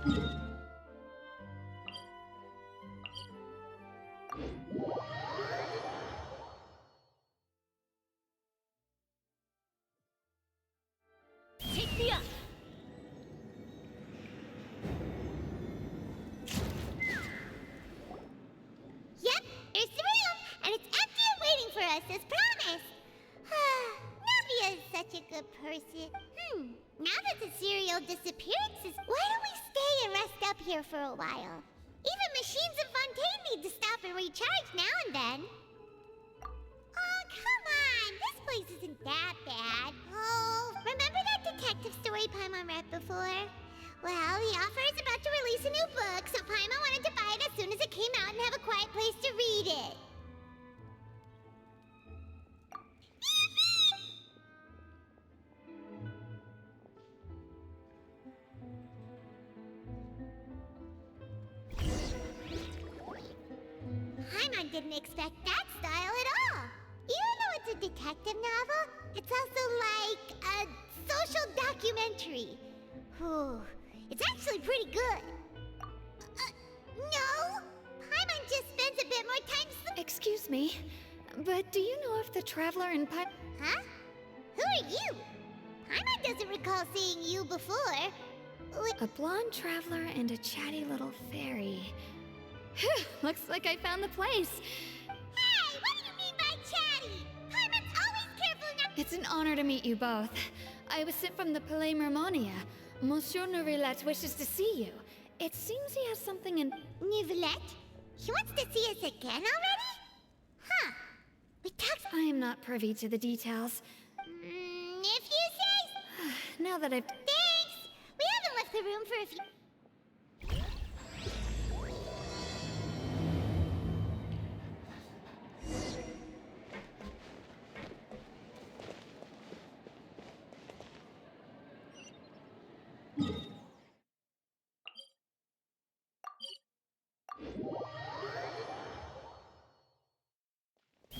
Take me up! Yep, there's the room, and it's empty and waiting for us as promised. Navia is such a good person. Now that the serial disappearances, why don't we stay and rest up here for a while? Even machines in Fontaine need to stop and recharge now and then. Oh, come on, this place isn't that bad. Oh, remember that detective story Paimon read before? Well, the author is about to release a new book, so Paimon wanted to buy it as soon as it came out and have a quiet place to read it. Paimon didn't expect that style at all. Even though it's a detective novel, it's also like a social documentary. Whew, it's actually pretty good. No! Paimon just spends a bit more time Excuse me, but do you know if the traveler in Huh? Who are you? Paimon doesn't recall seeing you before. A blonde traveler and a chatty little fairy. Phew, looks like I found the place. Hey, what do you mean by chatty? Paimon's always careful enough. It's an honor to meet you both. I was sent from the Palais Mermonia. Monsieur Neuvillette wishes to see you. It seems he has something in... Neuvillette? He wants to see us again already? Huh. We talked... I am not privy to the details. If you say... Now that I've... Thanks! We haven't left the room for a few...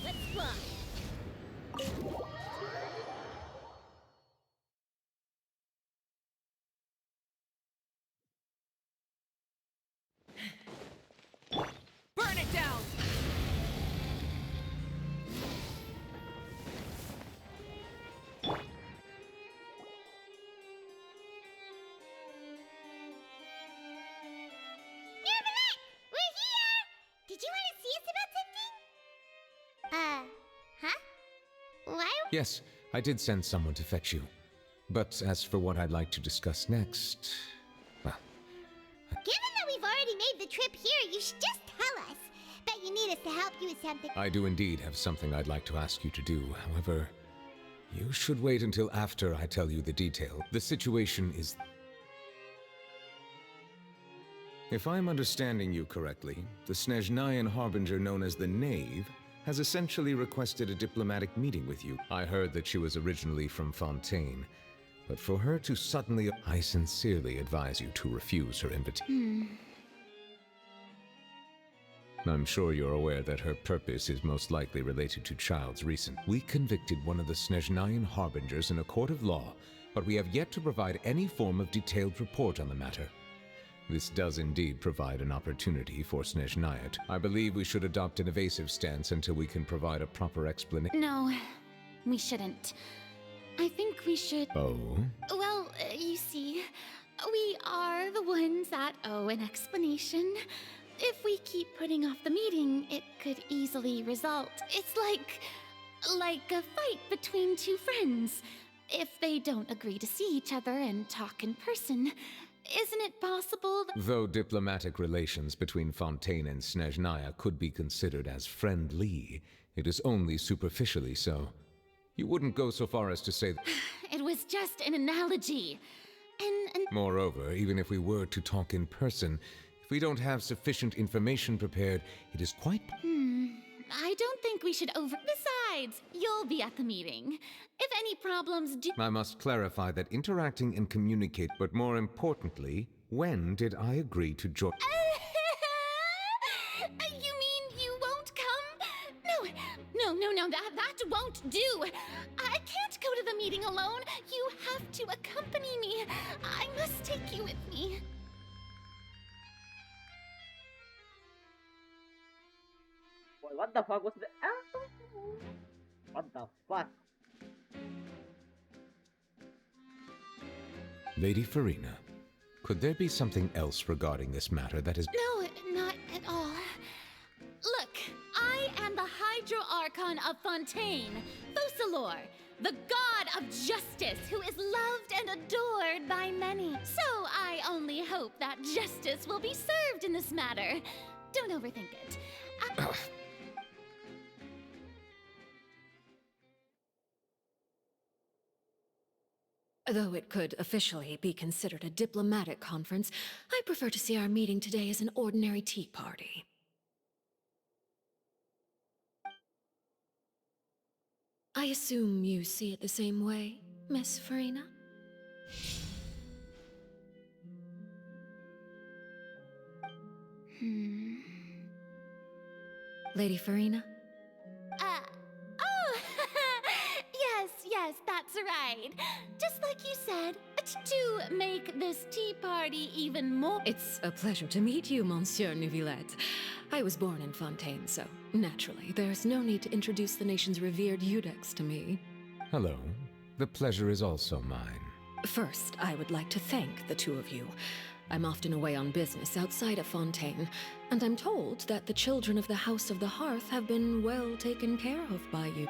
Let's fly! Burn it down! Neuvillette! We're here! Did you want to see us about something? Huh? Why? Yes, I did send someone to fetch you. But as for what I'd like to discuss next, well, Given that we've already made the trip here, you should just tell us. Bet you need us to help you with something. I do indeed have something I'd like to ask you to do. However, you should wait until after I tell you the detail. The situation is... If I'm understanding you correctly, the Snezhnayan harbinger known as the Knave has essentially requested a diplomatic meeting with you. I heard that she was originally from Fontaine, but for her to suddenly... I sincerely advise you to refuse her invitation. I'm sure you're aware that her purpose is most likely related to Child's recent... We convicted one of the Snezhnayan harbingers in a court of law, but we have yet to provide any form of detailed report on the matter. This does indeed provide an opportunity for Snezhnayat. I believe we should adopt an evasive stance until we can provide a proper explanation. No, we shouldn't. I think we should... Oh? Well, you see, we are the ones that owe an explanation. If we keep putting off the meeting, it could easily result. It's like a fight between two friends. If they don't agree to see each other and talk in person, isn't it possible that... Though diplomatic relations between Fontaine and Snezhnaya could be considered as friendly, it is only superficially so. You wouldn't go so far as to say that... It was just an analogy. And Moreover, even if we were to talk in person, if we don't have sufficient information prepared, it is quite... I don't think we should Besides, you'll be at the meeting. If any problems do... I must clarify that interacting and communicate, but more importantly, when did I agree to join... You mean you won't come? No, that won't do. I can't go to the meeting alone. You have to accompany me. I must take you with me. What the fuck was that? What the fuck? Lady Farina, could there be something else regarding this matter that is... No, not at all. Look, I am the Hydro Archon of Fontaine, Focalor, the god of justice who is loved and adored by many. So I only hope that justice will be served in this matter. Don't overthink it. Though it could officially be considered a diplomatic conference, I prefer to see our meeting today as an ordinary tea party. I assume you see it the same way, Miss Farina? Lady Farina? Oh, yes, that's right. Just like you said, to make this tea party even more... It's a pleasure to meet you, Monsieur Neuvillette. I was born in Fontaine, so naturally, there's no need to introduce the nation's revered Eudex to me. Hello. The pleasure is also mine. First, I would like to thank the two of you. I'm often away on business outside of Fontaine, and I'm told that the children of the House of the Hearth have been well taken care of by you.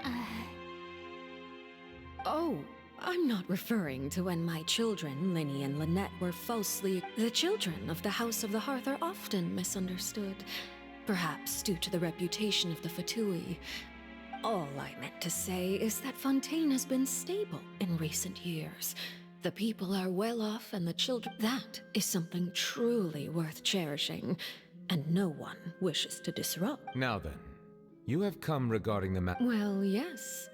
Oh, I'm not referring to when my children, Linny and Lynette, were falsely... The children of the House of the Hearth are often misunderstood, perhaps due to the reputation of the Fatui. All I meant to say is that Fontaine has been stable in recent years. The people are well off and the children... That is something truly worth cherishing, and no one wishes to disrupt. Now then, you have come regarding the Well, yes.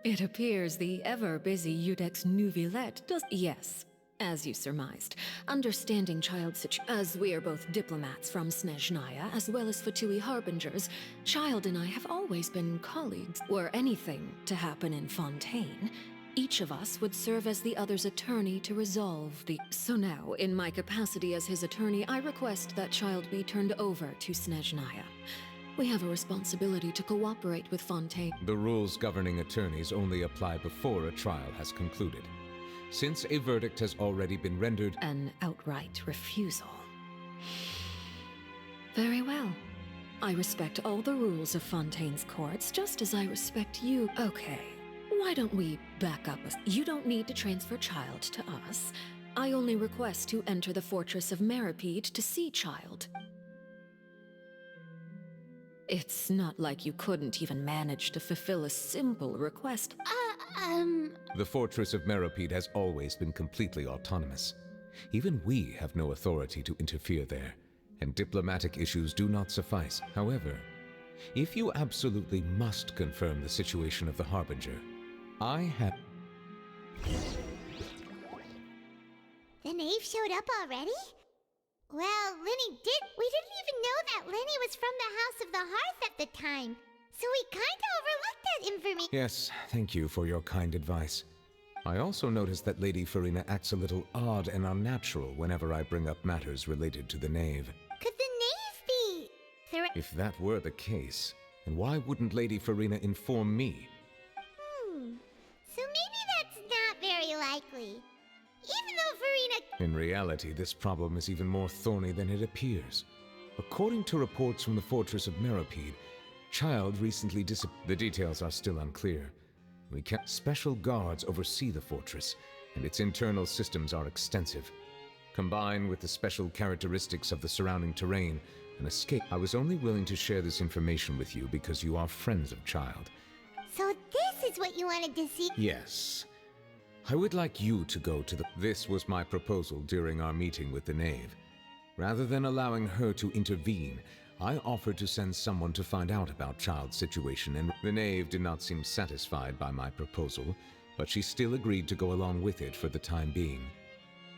It appears the ever-busy Eudex Neuvillette does... Yes, as you surmised. Understanding as we are both diplomats from Snezhnaya, as well as Fatui harbingers, Child and I have always been colleagues. Were anything to happen in Fontaine, each of us would serve as the other's attorney to resolve the... So now, in my capacity as his attorney, I request that Child be turned over to Snezhnaya. We have a responsibility to cooperate with Fontaine. The rules governing attorneys only apply before a trial has concluded. Since a verdict has already been rendered... An outright refusal. Very well. I respect all the rules of Fontaine's courts, just as I respect you. Okay. Why don't we back up? You don't need to transfer Child to us. I only request to enter the fortress of Meripede to see Child. It's not like you couldn't even manage to fulfill a simple request. The fortress of Meripede has always been completely autonomous. Even we have no authority to interfere there, and diplomatic issues do not suffice. However, if you absolutely must confirm the situation of the Harbinger, I have... The knave showed up already? Well, Linny did. We didn't even know that Linny was from the House of the Hearth at the time. So we kinda overlooked that information. Yes, thank you for your kind advice. I also noticed that Lady Farina acts a little odd and unnatural whenever I bring up matters related to the knave. Could the knave be... If that were the case, then why wouldn't Lady Farina inform me? So maybe that's not very likely. Even though Farina... In reality, this problem is even more thorny than it appears. According to reports from the fortress of Meripede, Child recently The details are still unclear. We kept special guards oversee the fortress, and its internal systems are extensive. Combined with the special characteristics of the surrounding terrain, an escape... I was only willing to share this information with you because you are friends of Child. So this is what you wanted to see? Yes. I would like you to go to the... This was my proposal during our meeting with the knave. Rather than allowing her to intervene, I offered to send someone to find out about Child's situation, and the knave did not seem satisfied by my proposal, but she still agreed to go along with it for the time being.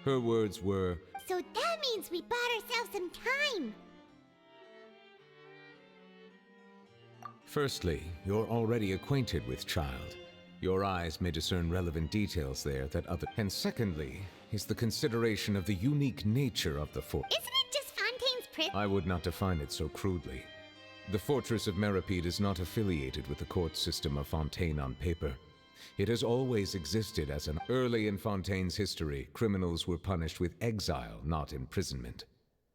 Her words were... So that means we bought ourselves some time! Firstly, you're already acquainted with Child. Your eyes may discern relevant details there that other... And secondly, is the consideration of the unique nature of the fort. Isn't it just Fontaine's prison? I would not define it so crudely. The Fortress of Meripede is not affiliated with the court system of Fontaine on paper. It has always existed as an early in Fontaine's history, criminals were punished with exile, not imprisonment.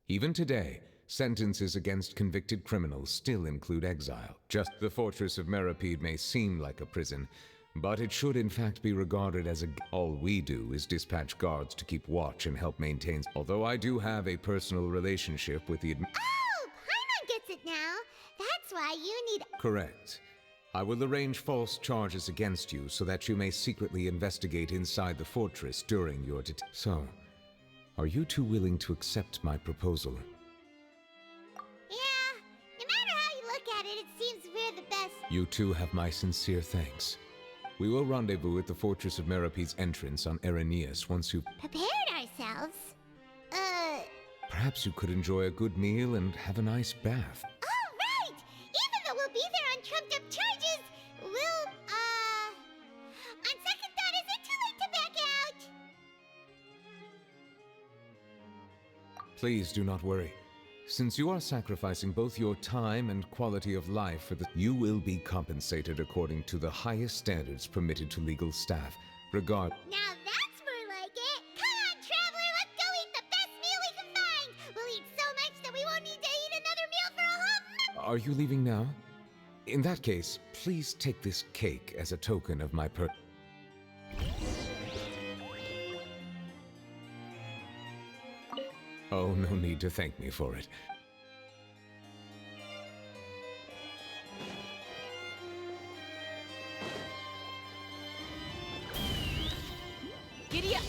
Even today, sentences against convicted criminals still include exile. Just the Fortress of Meripede may seem like a prison, but it should in fact be regarded as all we do is dispatch guards to keep watch and help maintain. Although I do have a personal relationship with the Oh, Paimon gets it now. That's why you need... Correct. I will arrange false charges against you so that you may secretly investigate inside the fortress during your So, are you two willing to accept my proposal? Yeah, no matter how you look at it, it seems we're the best. You two have my sincere thanks. We will rendezvous at the Fortress of Meripede's entrance on Erinius once you've Prepared ourselves? Perhaps you could enjoy a good meal and have a nice bath. Oh, right! Even though we'll be there on trumped-up charges, we'll, on second thought, is it too late to back out? Please do not worry. Since you are sacrificing both your time and quality of life for you will be compensated according to the highest standards permitted to legal staff. Now that's more like it! Come on, traveler, let's go eat the best meal we can find! We'll eat so much that we won't need to eat another meal for a whole month! Are you leaving now? In that case, please take this cake as a token of my Oh, no need to thank me for it. Giddy up!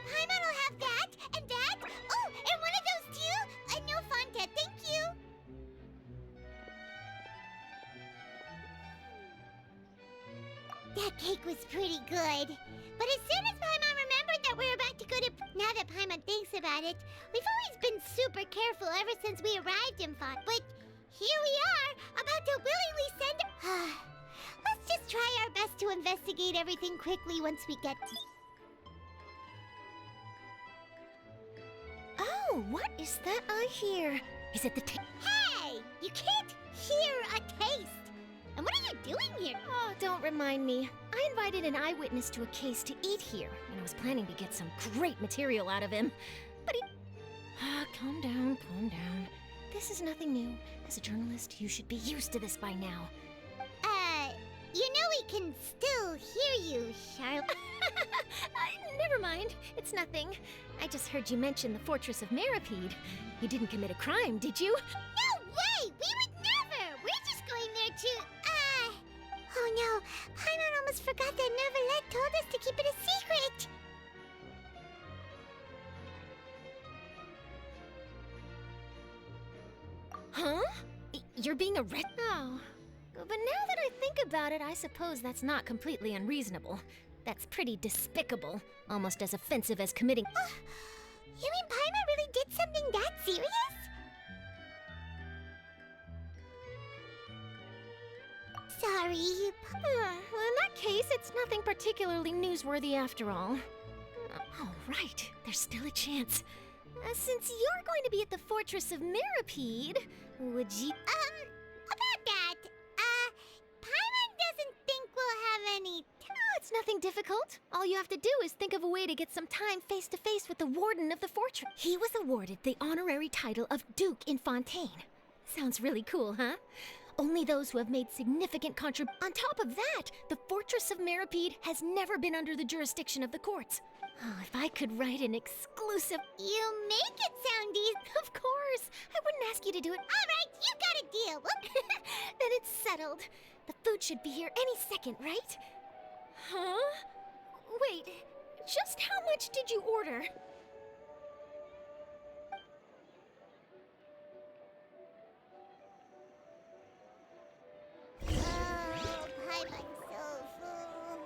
Paimon will have that, and that. Oh, and one of those too? No Fonta, thank you. That cake was pretty good. But as soon as Paimon remembered that we're about to go to... Now that Paimon thinks about it, we've always been super careful ever since we arrived in Font. But here we are, about to willingly send... Let's just try our best to investigate everything quickly once we get to... Oh, what is that I hear? Is it the Hey! You can't hear a taste! And what are you doing here? Oh, don't remind me. I invited an eyewitness to a case to eat here, and I was planning to get some great material out of him. But he... calm down, calm down. This is nothing new. As a journalist, you should be used to this by now. You know we can still hear you, Charlotte. Never mind. It's nothing. I just heard you mention the Fortress of Meripede. You didn't commit a crime, did you? No way! We would never! We're just going there to, Oh no, Paimon almost forgot that Neverlet told us to keep it a secret! Huh? You're being arrested? Oh. But now that I think about it, I suppose that's not completely unreasonable. That's pretty despicable. Almost as offensive as committing... You mean Paimon really did something that serious? Sorry. Well, in that case, it's nothing particularly newsworthy after all. Oh, right. There's still a chance. Since you're going to be at the Fortress of Meripede, would you... About that, Paimon doesn't think we'll have any... It's nothing difficult. All you have to do is think of a way to get some time face-to-face with the warden of the fortress. He was awarded the honorary title of Duke in Fontaine. Sounds really cool, huh? Only those who have made significant On top of that, the Fortress of Meripede has never been under the jurisdiction of the courts. Oh, if I could write an exclusive... You make it sound easy. Of course! I wouldn't ask you to do it. Alright, you got a deal. Then it's settled. The food should be here any second, right? Huh? Wait, just how much did you order? Oh, Paimon's so full.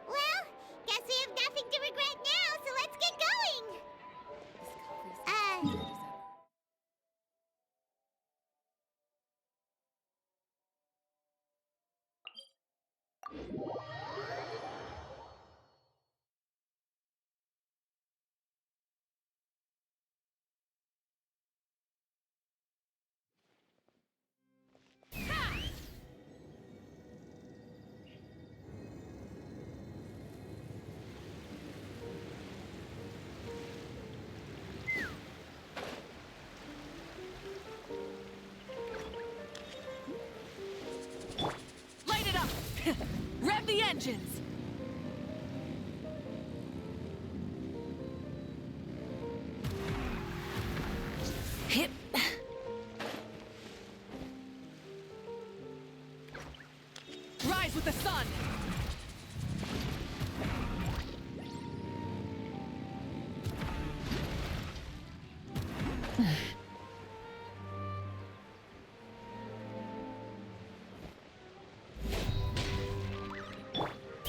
Well, guess we have nothing to regret now, so let's get going. Light it up! Rev the engines! Hit. Rise with the sun!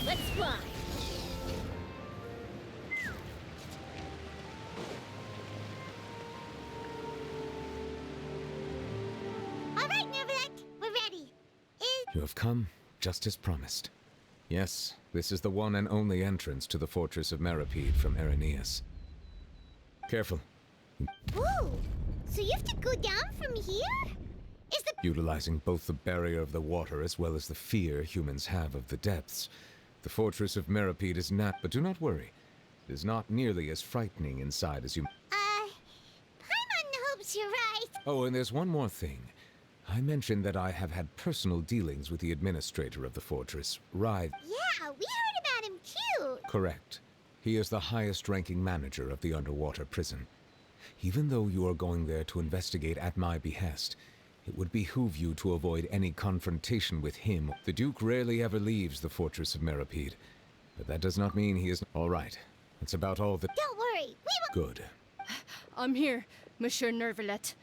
Let's fly! Alright, Nervalet, we're ready. You have come, just as promised. Yes, this is the one and only entrance to the Fortress of Meripede from Irenaeus. Careful. Whoa! So you have to go down from here? Is the... Utilizing both the barrier of the water as well as the fear humans have of the depths, the Fortress of Meripede is not, but do not worry. It is not nearly as frightening inside as you... Paimon hopes you're right. Oh, and there's one more thing. I mentioned that I have had personal dealings with the administrator of the fortress, Ryth. Yeah, we heard about him too. Correct. He is the highest-ranking manager of the underwater prison. Even though you are going there to investigate at my behest, it would behoove you to avoid any confrontation with him. The Duke rarely ever leaves the Fortress of Meripede, but that does not mean he is... All right. That's about all that... Don't worry, we will... Good. I'm here, Monsieur Nervalet.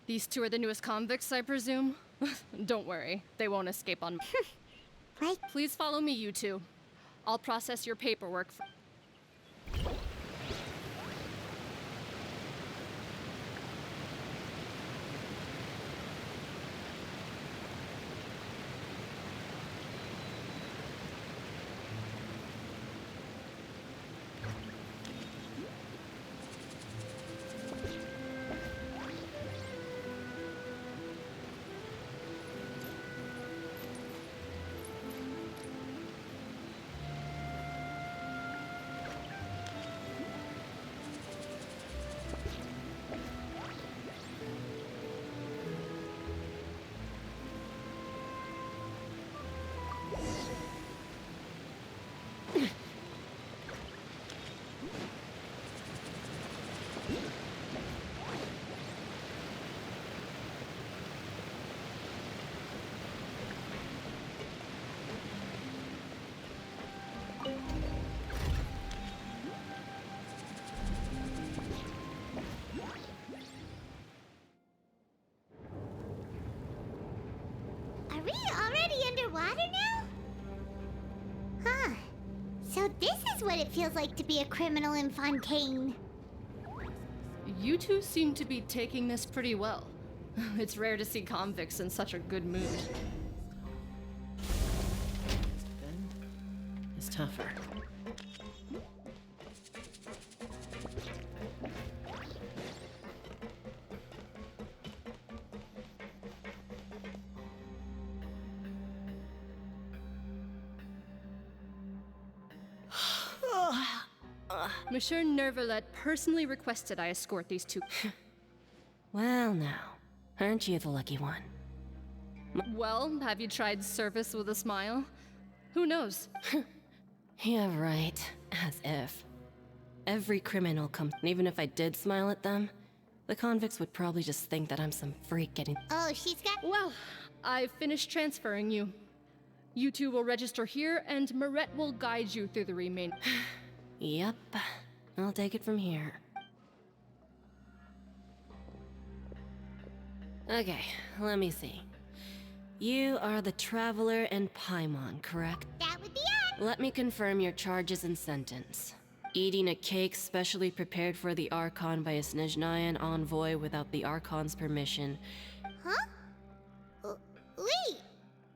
These two are the newest convicts, I presume? Don't worry, they won't escape on... Right? Please follow me, you two. I'll process your paperwork for... Are we already underwater now? Huh. So this is what it feels like to be a criminal in Fontaine. You two seem to be taking this pretty well. It's rare to see convicts in such a good mood. It's tougher. Monsieur Nervalet personally requested I escort these two. Well now, aren't you the lucky one? Well, have you tried service with a smile? Who knows? Yeah, right. As if. Every criminal comes, and even if I did smile at them, the convicts would probably just think that I'm some freak getting. Oh, she's got. Well, I've finished transferring you. You two will register here, and Moret will guide you through the remainder. Yep. I'll take it from here. Okay, let me see. You are the Traveler and Paimon, correct? That would be it. Let me confirm your charges and sentence. Eating a cake specially prepared for the Archon by a Snezhnayan envoy without the Archon's permission. Huh? Wait.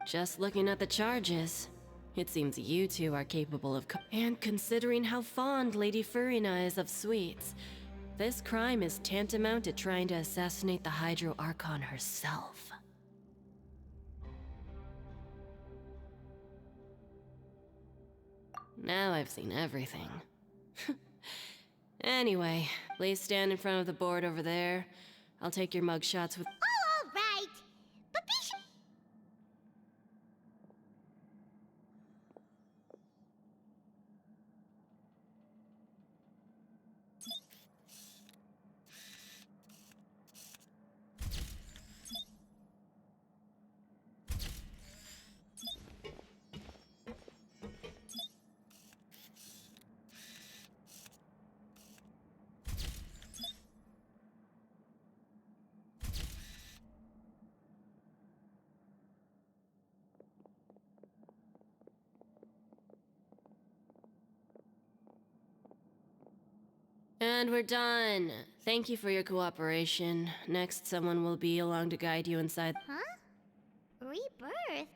Just looking at the charges, it seems you two are capable of and considering how fond Lady Furina is of sweets, this crime is tantamount to trying to assassinate the Hydro Archon herself. Now I've seen everything. Anyway, please stand in front of the board over there. I'll take your mugshots with. Oh, all right. But be sure. And we're done. Thank you for your cooperation. Next, someone will be along to guide you inside. Huh? Rebirth? Isn't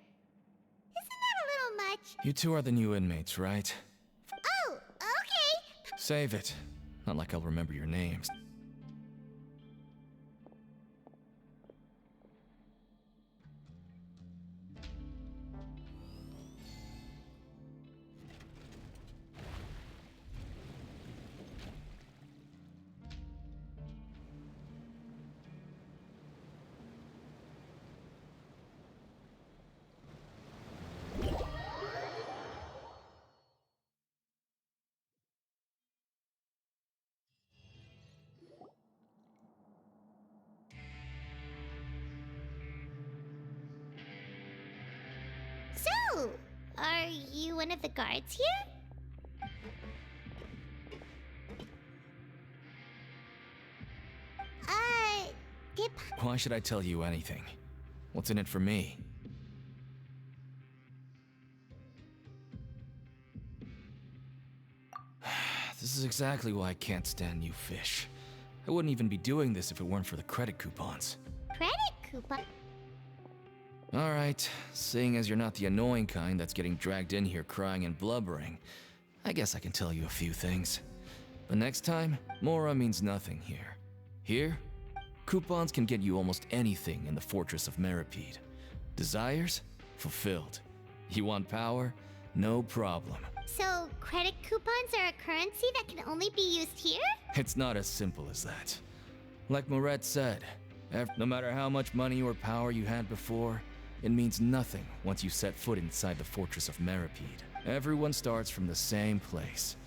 that a little much? You two are the new inmates, right? Oh, okay. Save it. Not like I'll remember your names. So, are you one of the guards here? Did Why should I tell you anything? What's in it for me? This is exactly why I can't stand you fish. I wouldn't even be doing this if it weren't for the credit coupons. credit coupon? Alright, seeing as you're not the annoying kind that's getting dragged in here crying and blubbering, I guess I can tell you a few things. But next time, Mora means nothing here. Here, coupons can get you almost anything in the Fortress of Meripede. Desires? Fulfilled. You want power? No problem. So, credit coupons are a currency that can only be used here? It's not as simple as that. Like Moret said, no matter how much money or power you had before, it means nothing once you set foot inside the Fortress of Meripede. Everyone starts from the same place,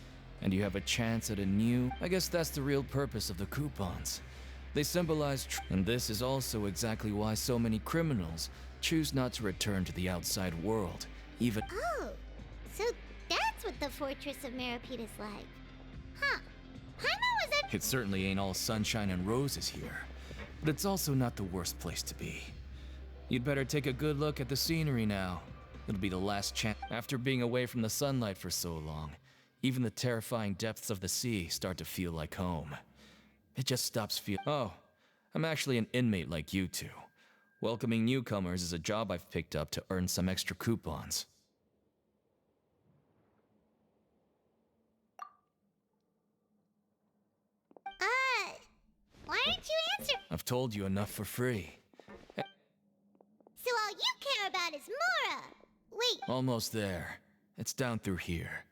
and you have a chance at a new... I guess that's the real purpose of the coupons. They symbolize and this is also exactly why so many criminals choose not to return to the outside world, even... Oh, so that's what the Fortress of Meripede is like. Huh. Paimon was at... It certainly ain't all sunshine and roses here, but it's also not the worst place to be. You'd better take a good look at the scenery now. It'll be the last chance. After being away from the sunlight for so long, even the terrifying depths of the sea start to feel like home. It just stops feeling... Oh, I'm actually an inmate like you two. Welcoming newcomers is a job I've picked up to earn some extra coupons. Why didn't you answer? I've told you enough for free. So all you care about is Mora! Wait, Almost there. It's down through here.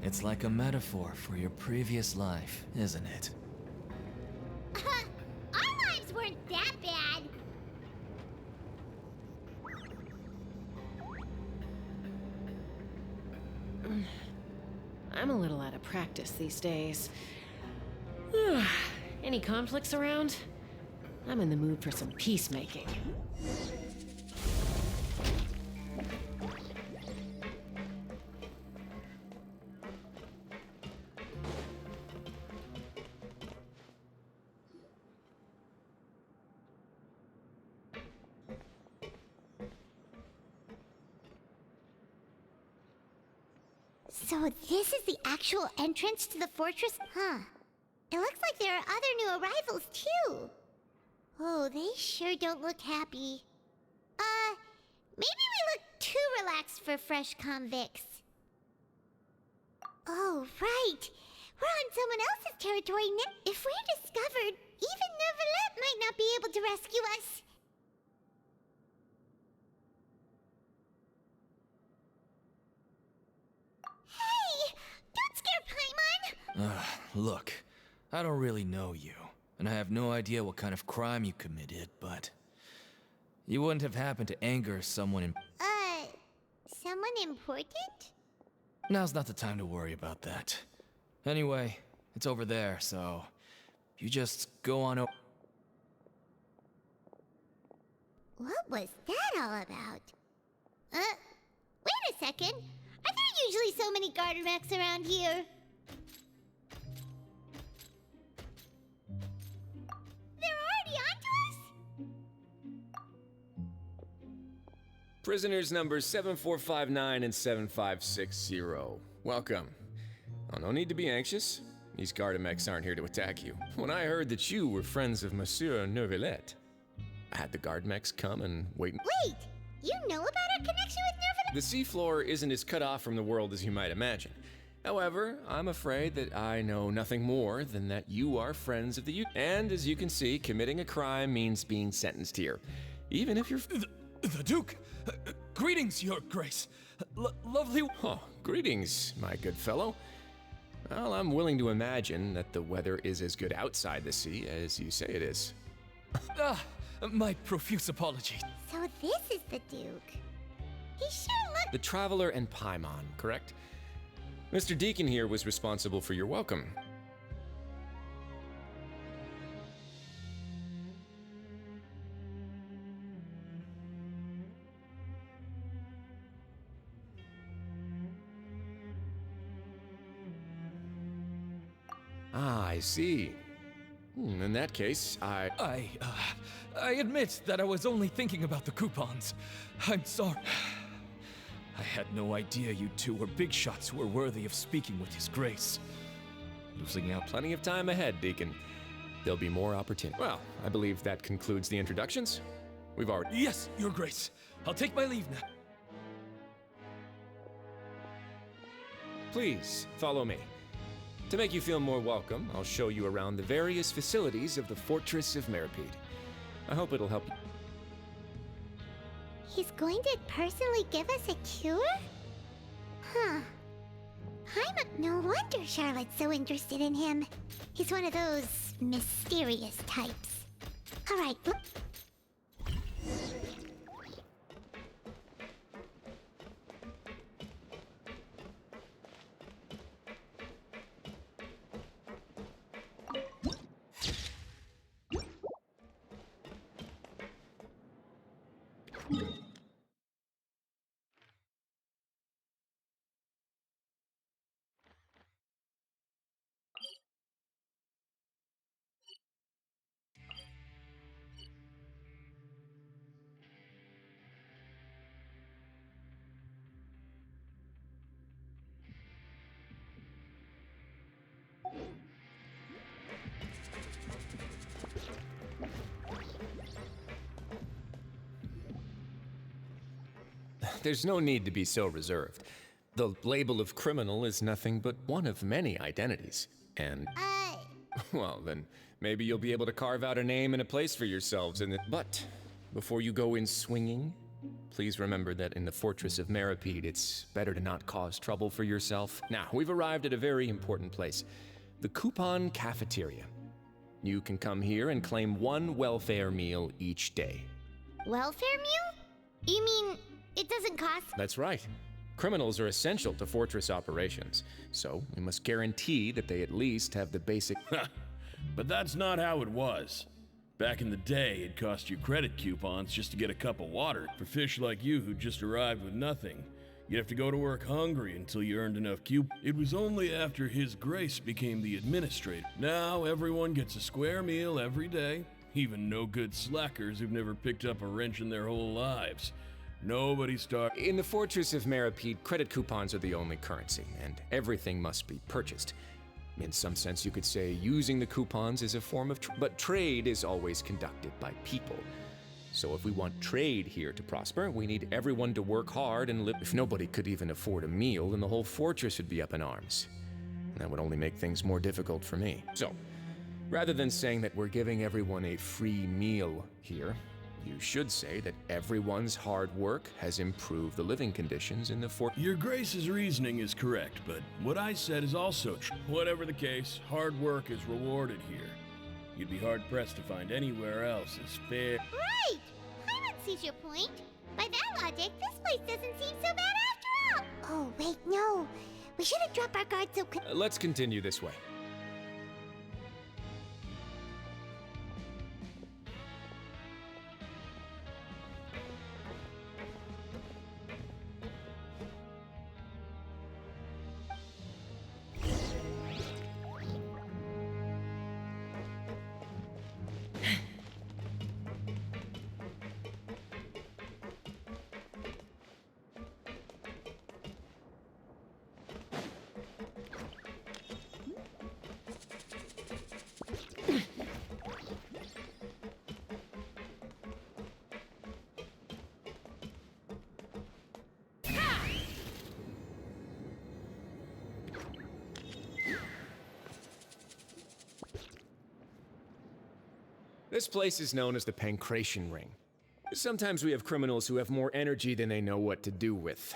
It's like a metaphor for your previous life, isn't it? Our lives weren't that bad. I'm a little out of practice these days. Any conflicts around? I'm in the mood for some peacemaking. So this is the actual entrance to the fortress? Huh. It looks like there are other new arrivals, too. Oh, they sure don't look happy. Maybe we look too relaxed for fresh convicts. Oh, right. We're on someone else's territory now. If we're discovered, even Neuvillette might not be able to rescue us. Hey! Don't scare Paimon! Look, I don't really know you, and I have no idea what kind of crime you committed, but you wouldn't have happened to anger someone in... Someone important? Now's not the time to worry about that. Anyway, it's over there, so you just go on over. What was that all about? Wait a second. Are there usually so many garter mechs around here? They're already onto us? Prisoners numbers 7459 and 7560. Welcome. Oh, no need to be anxious. These Gardamex aren't here to attack you. When I heard that you were friends of Monsieur Neuvillette, I had the Gardamex come and wait. Wait! You know about our connection with Neuvillette? The seafloor isn't as cut off from the world as you might imagine. However, I'm afraid that I know nothing more than that you are friends of the And as you can see, committing a crime means being sentenced here. Even if you're... The Duke! Greetings, Your Grace! Lovely... Oh, greetings, my good fellow. Well, I'm willing to imagine that the weather is as good outside the sea as you say it is. My profuse apologies. So this is the Duke. He sure looks... The Traveler and Paimon, correct? Mr. Deacon here was responsible for your welcome. Ah, I see. In that case, I admit that I was only thinking about the coupons. I'm sorry. I had no idea you two were big shots who were worthy of speaking with His Grace. Losing out. Plenty of time ahead, Deacon. There'll be more opportunity. Well, I believe that concludes the introductions. We've already... Yes, Your Grace. I'll take my leave now. Please, follow me. To make you feel more welcome, I'll show you around the various facilities of the Fortress of Meripede. I hope it'll help you. He's going to personally give us a cure? Huh. No wonder Charlotte's so interested in him. He's one of those mysterious types. All right, look. There's no need to be so reserved. The label of criminal is nothing but one of many identities. And... well, then maybe you'll be able to carve out a name and a place for yourselves in the... But before you go in swinging, Please remember that in the Fortress of Meripede, it's better to not cause trouble for yourself. Now, we've arrived at a very important place, the Coupon Cafeteria. You can come here and claim one welfare meal each day. Welfare meal? You mean it doesn't cost? That's right. Criminals are essential to Fortress operations, so we must guarantee that they at least have the basic... But that's not how it was. Back in the day, it cost you credit coupons just to get a cup of water. For fish like you who just arrived with nothing, you'd have to go to work hungry until you earned enough coupons. It was only after His Grace became the administrator. Now everyone gets a square meal every day, even no-good slackers who've never picked up a wrench in their whole lives. Nobody starts. In the Fortress of Meripede, credit coupons are the only currency, and everything must be purchased. In some sense, you could say using the coupons is a form of but trade is always conducted by people. So if we want trade here to prosper, we need everyone to work hard and live. If nobody could even afford a meal, then the whole fortress would be up in arms. And that would only make things more difficult for me. So, rather than saying that we're giving everyone a free meal here, you should say that everyone's hard work has improved the living conditions in the fort. Your Grace's reasoning is correct, but what I said is also true. Whatever the case, hard work is rewarded here. You'd be hard-pressed to find anywhere else as fair. Right! Paimon sees your point. By that logic, this place doesn't seem so bad after all. Oh, wait, no. We shouldn't drop our guard so quick. Let's continue this way. This place is known as the Pancration Ring. Sometimes we have criminals who have more energy than they know what to do with.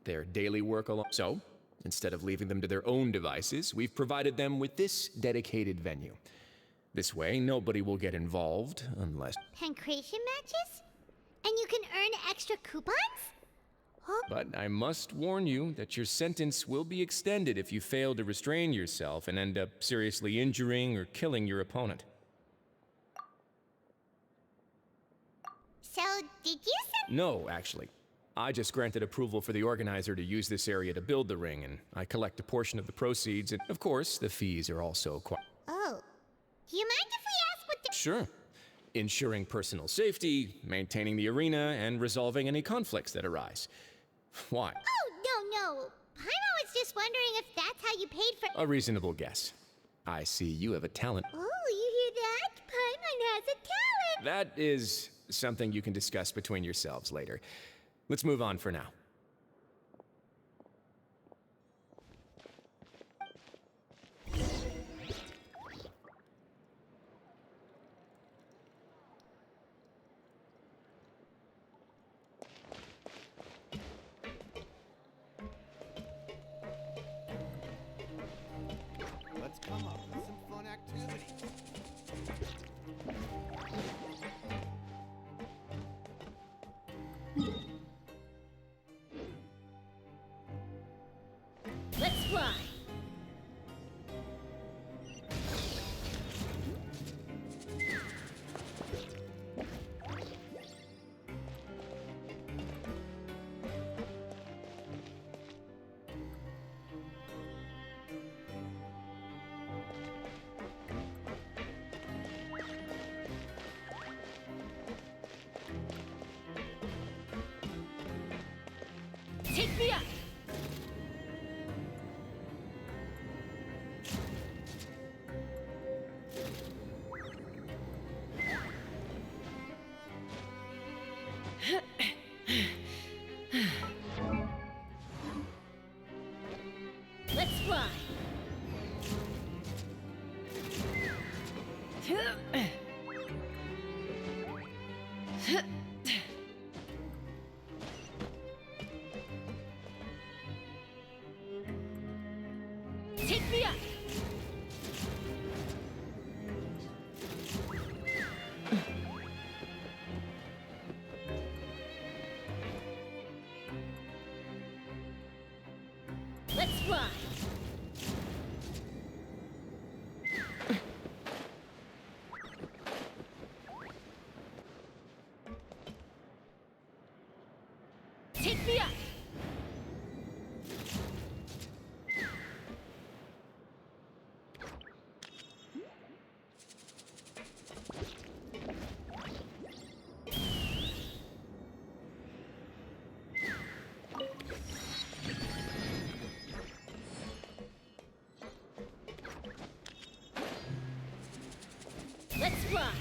Their daily work alone. So, instead of leaving them to their own devices, we've provided them with this dedicated venue. This way, nobody will get involved unless... Pancration matches? And you can earn extra coupons? Huh? But I must warn you that your sentence will be extended if you fail to restrain yourself and end up seriously injuring or killing your opponent. So, did you say? No, actually. I just granted approval for the organizer to use this area to build the ring, and I collect a portion of the proceeds, and of course, the fees are also quite... Oh. Do you mind if we ask what the... Sure. Ensuring personal safety, maintaining the arena, and resolving any conflicts that arise. Why? Oh, no. Paimon was just wondering if that's how you paid for... A reasonable guess. I see you have a talent. Oh, you hear that? Paimon has a talent! That is something you can discuss between yourselves later. Let's move on for now. Let's come up with some fun activities. Let's fly! Take me up! Let's fly! Take me up! Let's fly! Take me up! Let's fly!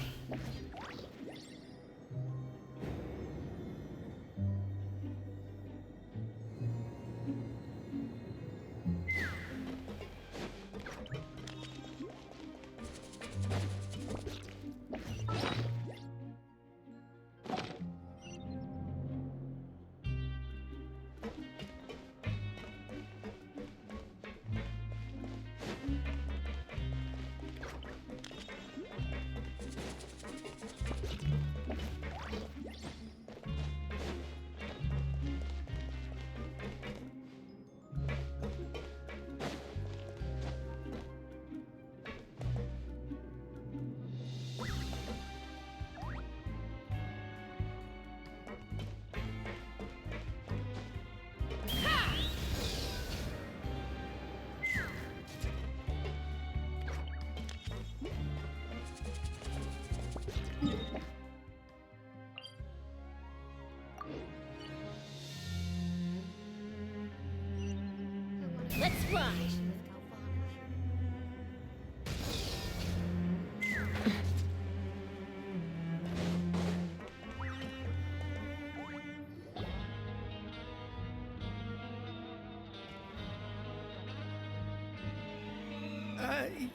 Let's fly!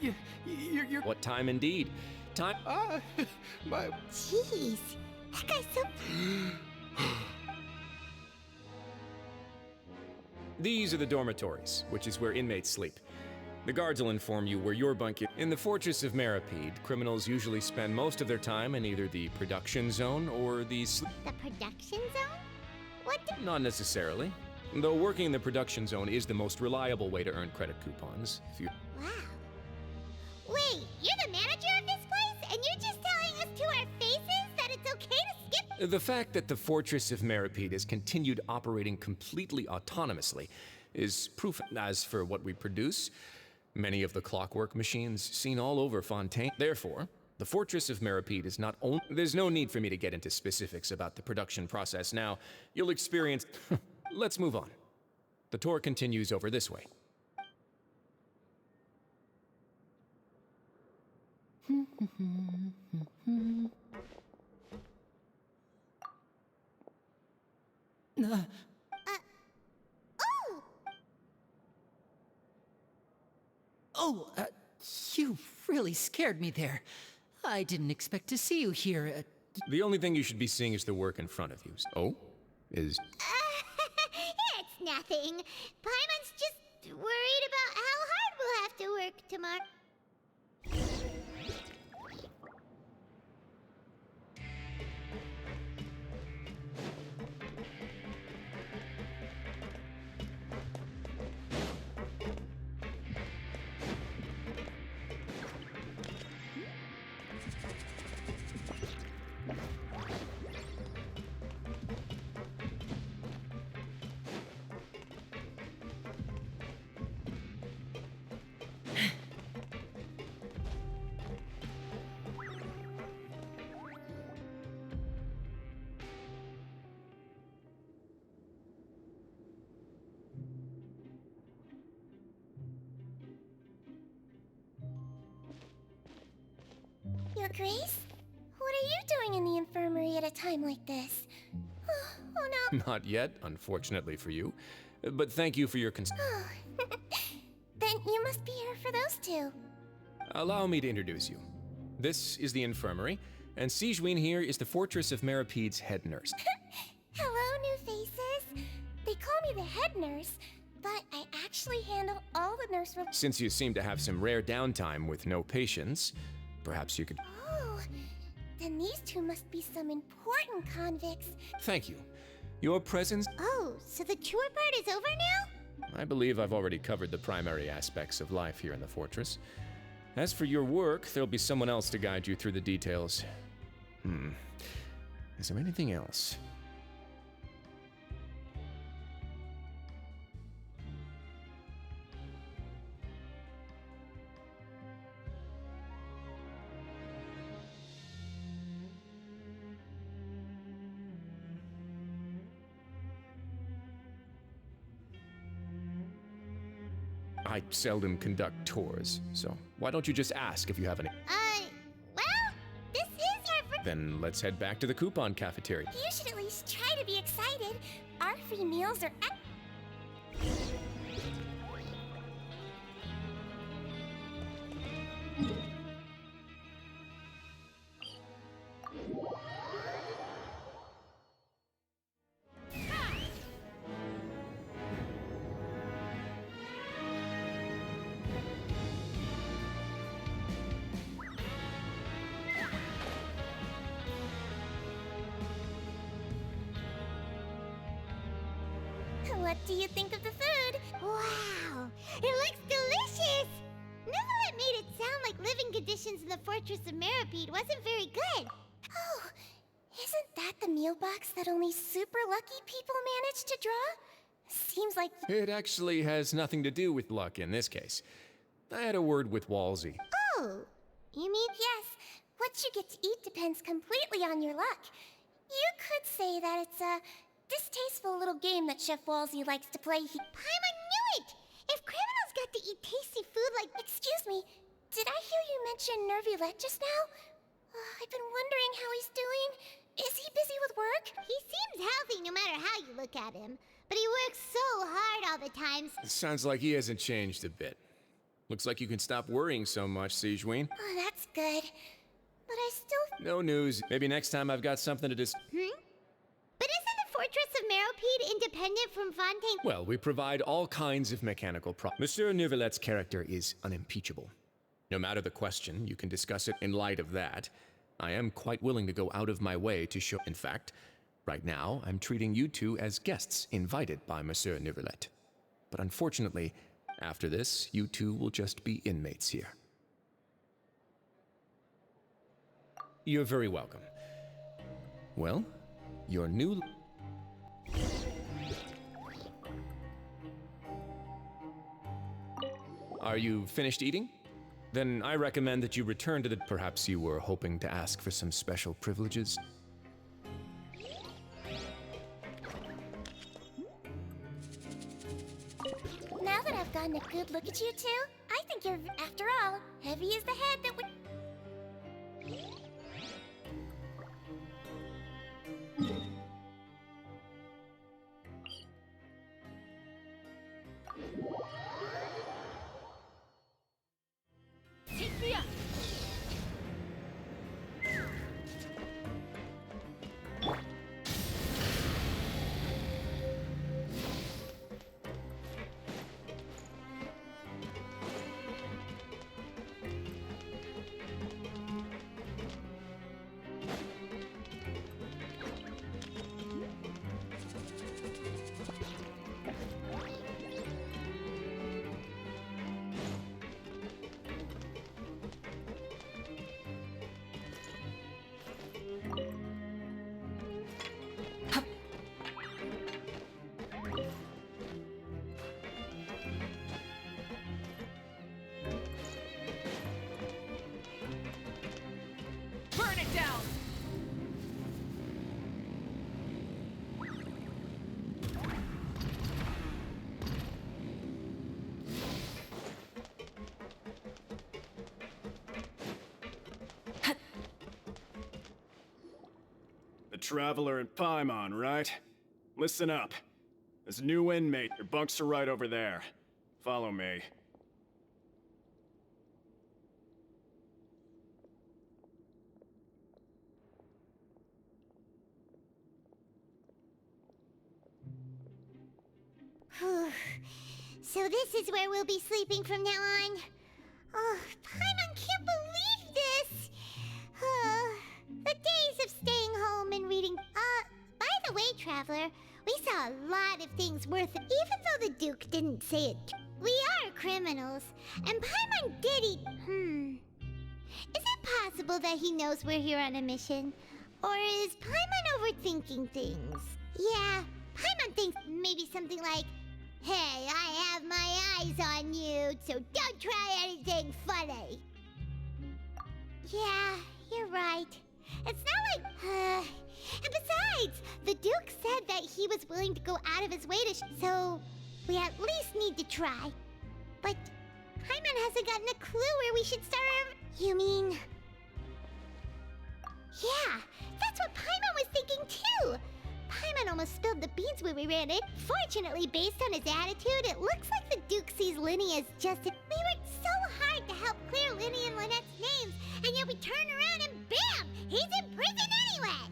You're. What time indeed? Time. My. Jeez, that guy's so. These are the dormitories, which is where inmates sleep. The guards will inform you where your bunk is. In the Fortress of Meripede, criminals usually spend most of their time in either the production zone or the The production zone? What the? Not necessarily. Though working in the production zone is the most reliable way to earn credit coupons. If you Wow. Wait, you're the manager of this place, and you're just telling us to our faces that it's okay to skip? The fact that the Fortress of Meripede has continued operating completely autonomously is proof. As for what we produce, many of the clockwork machines seen all over Fontaine. Therefore, the Fortress of Meripede is not only. There's no need for me to get into specifics about the production process now. You'll experience. Let's move on. The tour continues over this way. You really scared me there. I didn't expect to see you here. The only thing you should be seeing is the work in front of you. Oh? Is. It's nothing. Paimon's just worried about how hard we'll have to work tomorrow. Your Grace? What are you doing in the infirmary at a time like this? Oh no. Not yet, unfortunately for you. But thank you for your Then you must be here for those two. Allow me to introduce you. This is the infirmary, and Sigewin here is the Fortress of Meripede's head nurse. Hello, new faces. They call me the head nurse, But I actually handle all the nurse Since you seem to have some rare downtime with no patients, perhaps you could... Oh, then these two must be some important convicts. Thank you. Your presence... Oh, so the tour part is over now? I believe I've already covered the primary aspects of life here in the fortress. As for your work, there'll be someone else to guide you through the details. Is there anything else? I seldom conduct tours, so why don't you just ask if you have any? Well, this is your first... Then let's head back to the coupon cafeteria. You should at least try to be excited. Our free meals are... What do you think of the food? Wow, it looks delicious! Neverlet made it sound like living conditions in the Fortress of Meripede wasn't very good. Oh, isn't that the meal box that only super lucky people manage to draw? Seems like... It actually has nothing to do with luck in this case. I had a word with Walsey. Oh, you mean yes. What you get to eat depends completely on your luck. You could say that it's a distasteful little game that Chef Walsey likes to play. Paimon knew it! If criminals got to eat tasty food like... Excuse me, did I hear you mention Nervulette just now? I've been wondering how he's doing. Is he busy with work? He seems healthy no matter how you look at him. But he works so hard all the time. Sounds like he hasn't changed a bit. Looks like you can stop worrying so much, Sigewinne. Oh, that's good. But I still... No news. Maybe next time I've got something to But isn't the Fortress of Meripede independent from Fontaine? Well, we provide all kinds of mechanical Monsieur Neuvillette's character is unimpeachable. No matter the question, you can discuss it in light of that. I am quite willing to go out of my way to show... In fact, right now, I'm treating you two as guests invited by Monsieur Neuvillette. But unfortunately, after this, you two will just be inmates here. You're very welcome. Well, your new... Are you finished eating? Then I recommend that you return to the... Perhaps you were hoping to ask for some special privileges? Now that I've gotten a good look at you two, I think you're, after all, heavy as the head that would... Take me up! Burn it down! The Traveler and Paimon, right? Listen up. There's a new inmate. Your bunks are right over there. Follow me. So this is where we'll be sleeping from now on. Oh, Paimon can't believe this! The days of staying home and reading... by the way, Traveler, we saw a lot of things worth it, even though the Duke didn't say it. We are criminals, and Paimon did eat... Is it possible that he knows we're here on a mission? Or is Paimon overthinking things? Yeah, Paimon thinks maybe something like, "Hey, I have my eyes on you, so don't try anything funny." Yeah, you're right. It's not like, And besides, the Duke said that he was willing to go out of his way to so we at least need to try. But Paimon hasn't gotten a clue where we should start our... You mean... Yeah, that's what Paimon was thinking too! Paimon almost spilled the beans when we ran it. Fortunately, based on his attitude, it looks like the Duke sees Linny as just... We worked so hard to help clear Linny and Lynette's names, and yet we turn around and bam! He's in prison anyway!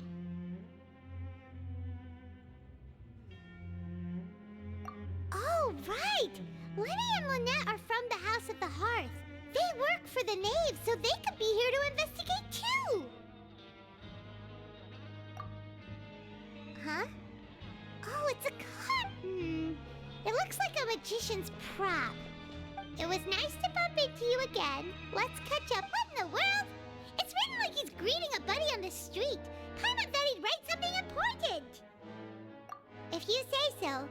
Oh, right! Linny and Lynette are from the House of the Hearth. They work for the Knave, so they could be here to investigate too! Huh? Oh, it's a car. It looks like a magician's prop. It was nice to bump into you again. Let's catch up. What in the world? It's written like he's greeting a buddy on the street. Paimon thought he'd write something important. If you say so.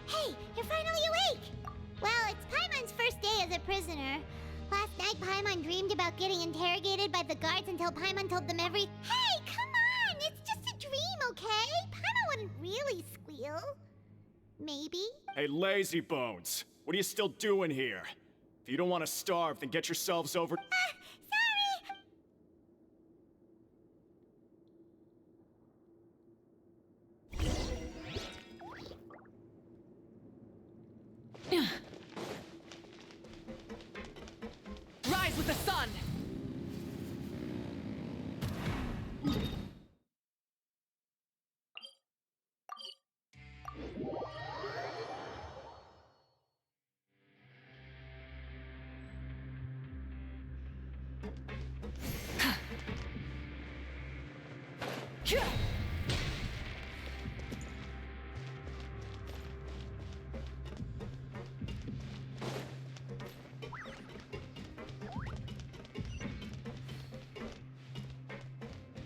Hey, you're finally awake! Well, it's Paimon's first day as a prisoner. Last night, Paimon dreamed about getting interrogated by the guards until Paimon told them every... Hey, come on! It's just a dream, okay? Paimon wouldn't really squeal. Maybe? Hey, lazy bones! What are you still doing here? If you don't want to starve, then get yourselves over... Sorry! Rise with the sun!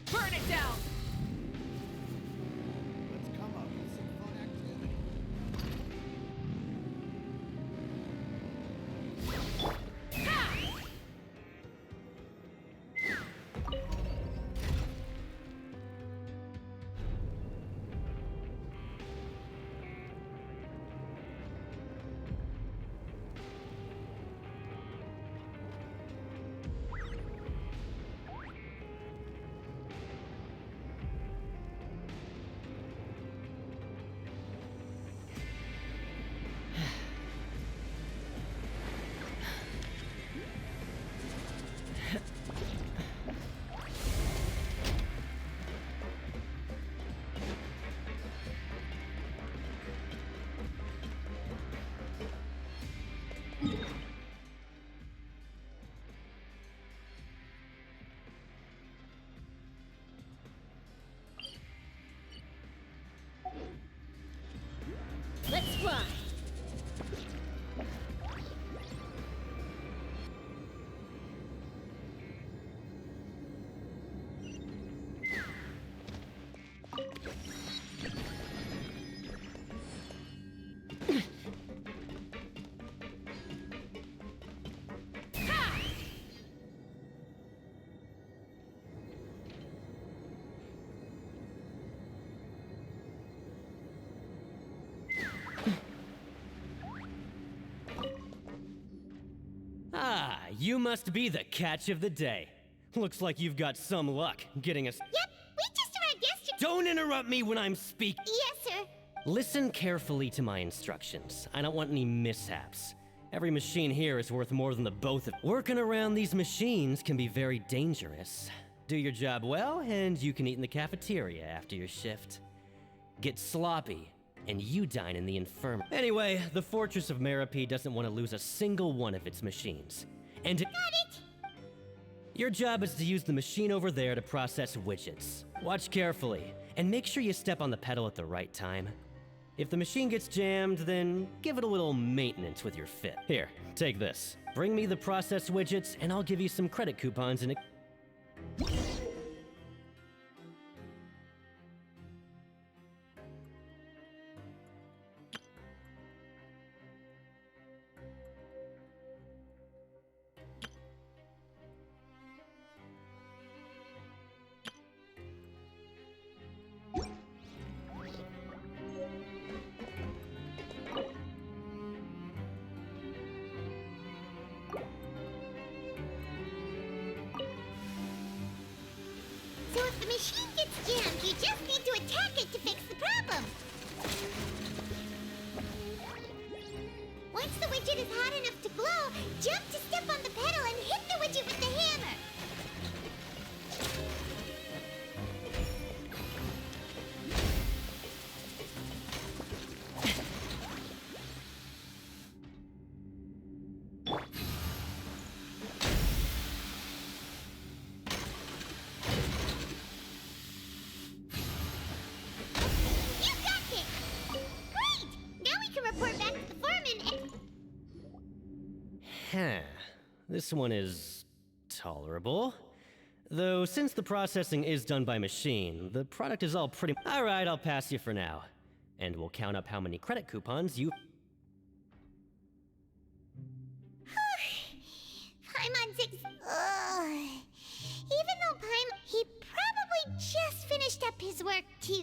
Burn it down! Let's come up with some fun activity. Let's fly! Ah, you must be the catch of the day. Looks like you've got some luck getting us. Yep, we just arrived yesterday. Don't interrupt me when I'm speaking. Yes, sir. Listen carefully to my instructions. I don't want any mishaps. Every machine here is worth more than the both of. Working around these machines can be very dangerous. Do your job well, and you can eat in the cafeteria after your shift. Get sloppy, and you dine in the infirmary. Anyway, the Fortress of Meripede doesn't want to lose a single one of its machines. And Got it! your job is to use the machine over there to process widgets. Watch carefully, and make sure you step on the pedal at the right time. If the machine gets jammed, then give it a little maintenance with your fit. Here, take this. Bring me the processed widgets, and I'll give you some credit coupons in it. So if the machine gets jammed, you just need to attack it to fix the problem. Once the widget is hot enough to glow, jump to step on the pedal and hit the widget with the hammer. You got it! Great! Now we can report back to the foreman and... Huh. This one is tolerable. Though, since the processing is done by machine, the product is all pretty... Alright, I'll pass you for now. And we'll count up how many credit coupons you... Paimon 6... Ugh. Even though Paimon... He probably just finished up his work too.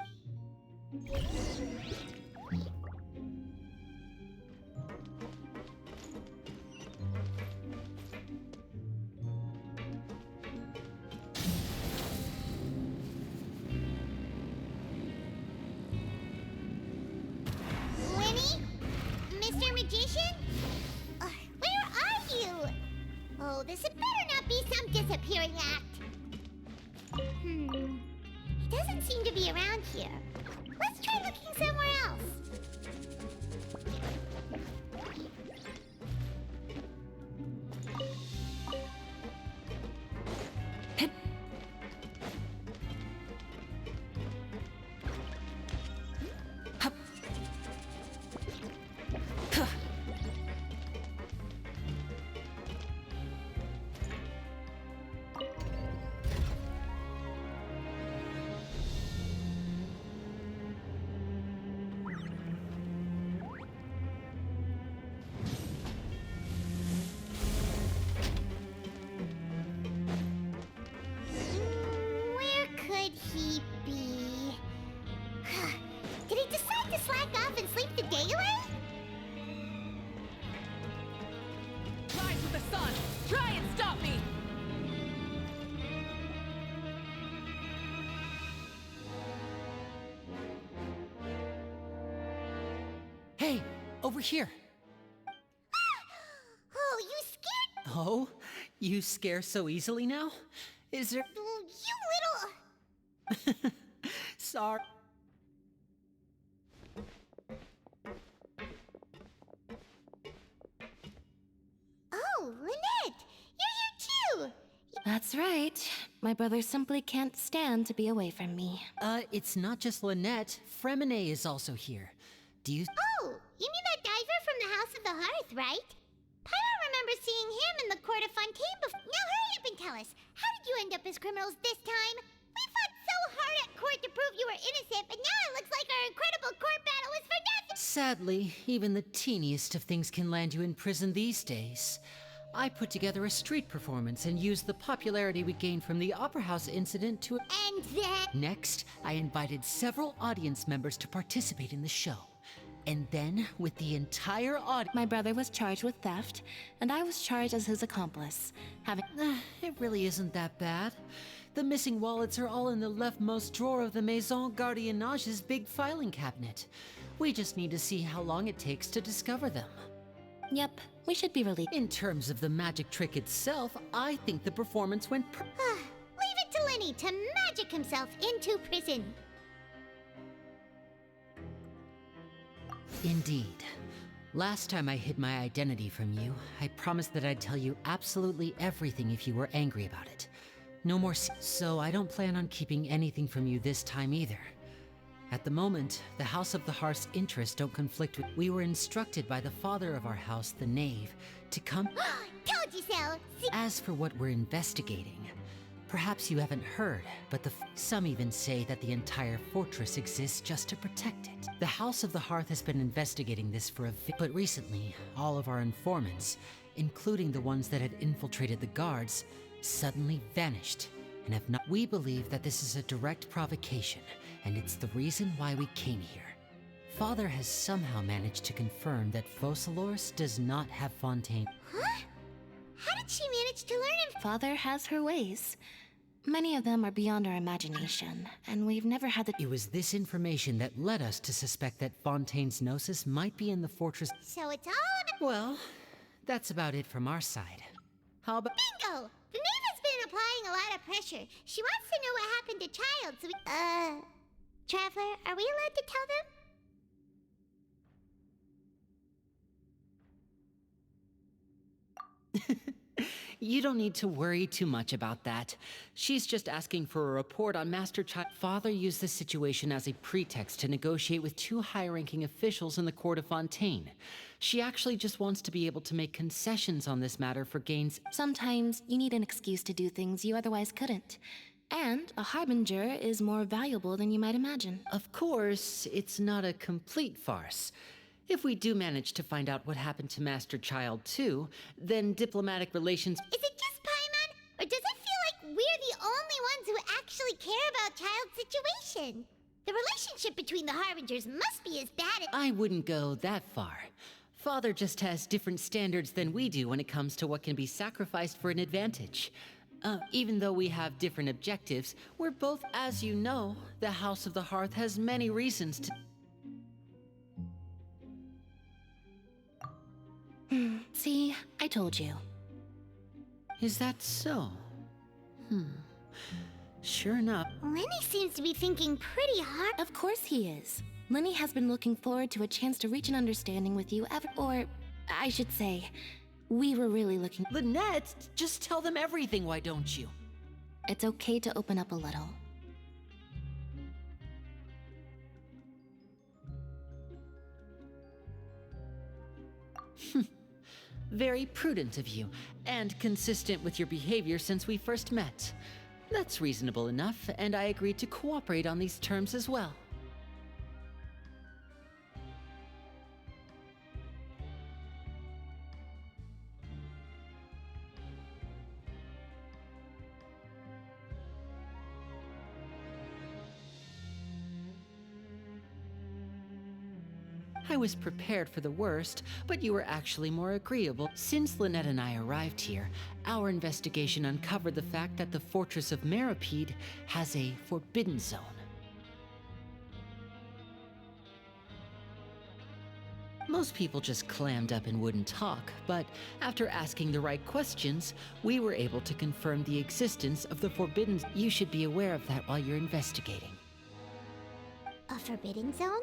Winnie? Mr. Magician? Where are you? Oh, this had better not be some disappearing act. He doesn't seem to be around here. Let's try looking somewhere else. Where could he be? Did he decide to slack off and sleep the day away? Rise with the sun! Try and stop me! Hey, over here. Oh, you scared? Oh, you scare so easily now? Is there... You little... Sorry. Oh, Lynette! You're here too! That's right. My brother simply can't stand to be away from me. It's not just Lynette. Fremine is also here. Do you... Oh, you mean that diver from the House of the Hearth, right? Paimon remembers seeing him in the Court of Fontaine before. Now hurry up and tell us, how did you end up as criminals this time? We fought so hard at court to prove you were innocent, but now it looks like our incredible court battle was for nothing! Sadly, even the teeniest of things can land you in prison these days. I put together a street performance and used the popularity we gained from the Opera House incident to... And then... Next, I invited several audience members to participate in the show. And then, with the entire audience... My brother was charged with theft, and I was charged as his accomplice. Having... It really isn't that bad. The missing wallets are all in the leftmost drawer of the Maison Gardiennage's big filing cabinet. We just need to see how long it takes to discover them. Yep, we should be released. In terms of the magic trick itself, I think the performance went Leave it to to magic himself into prison. Indeed. Last time I hid my identity from you, I promised that I'd tell you absolutely everything if you were angry about it. No more so I don't plan on keeping anything from you this time either. At the moment, the House of the Hearth's interests don't conflict with... We were instructed by the father of our house, the Knave, to come... Told you so! As for what we're investigating, perhaps you haven't heard, but some even say that the entire fortress exists just to protect it. The House of the Hearth has been investigating this for but recently, all of our informants, including the ones that had infiltrated the guards, suddenly vanished and have not... We believe that this is a direct provocation, and it's the reason why we came here. Father has somehow managed to confirm that Focalors does not have Fontaine. Huh? How did she manage to learn Father has her ways. Many of them are beyond our imagination, and we've never had the... It was this information that led us to suspect that Fontaine's Gnosis might be in the fortress. So it's all... Well, that's about it from our side. How about... Bingo! The Knave has been applying a lot of pressure. She wants to know what happened to Child, so we... Traveler, are we allowed to tell them? You don't need to worry too much about that. She's just asking for a report on Master Child. Father used this situation as a pretext to negotiate with two high-ranking officials in the court of Fontaine. She actually just wants to be able to make concessions on this matter for gains. Sometimes you need an excuse to do things you otherwise couldn't. And a harbinger is more valuable than you might imagine. Of course, it's not a complete farce. If we do manage to find out what happened to Master Child too, then diplomatic relations... Is it just Paimon? Or does it feel like we're the only ones who actually care about Child's situation? The relationship between the Harbingers must be as bad as... I wouldn't go that far. Father just has different standards than we do when it comes to what can be sacrificed for an advantage. Even though we have different objectives, we're both... As you know, the House of the Hearth has many reasons to... See, I told you. Is that so? Sure enough. Lenny seems to be thinking pretty hard. Of course he is. Lenny has been looking forward to a chance to reach an understanding with you or, I should say, we were really looking... Lynette, just tell them everything, why don't you? It's okay to open up a little. Very prudent of you, and consistent with your behavior since we first met. That's reasonable enough, and I agreed to cooperate on these terms as well. I was prepared for the worst, but you were actually more agreeable. Since Lynette and I arrived here, our investigation uncovered the fact that the Fortress of Meripede has a forbidden zone. Most people just clammed up and wouldn't talk, but after asking the right questions, we were able to confirm the existence of the forbidden... You should be aware of that while you're investigating. A forbidden zone?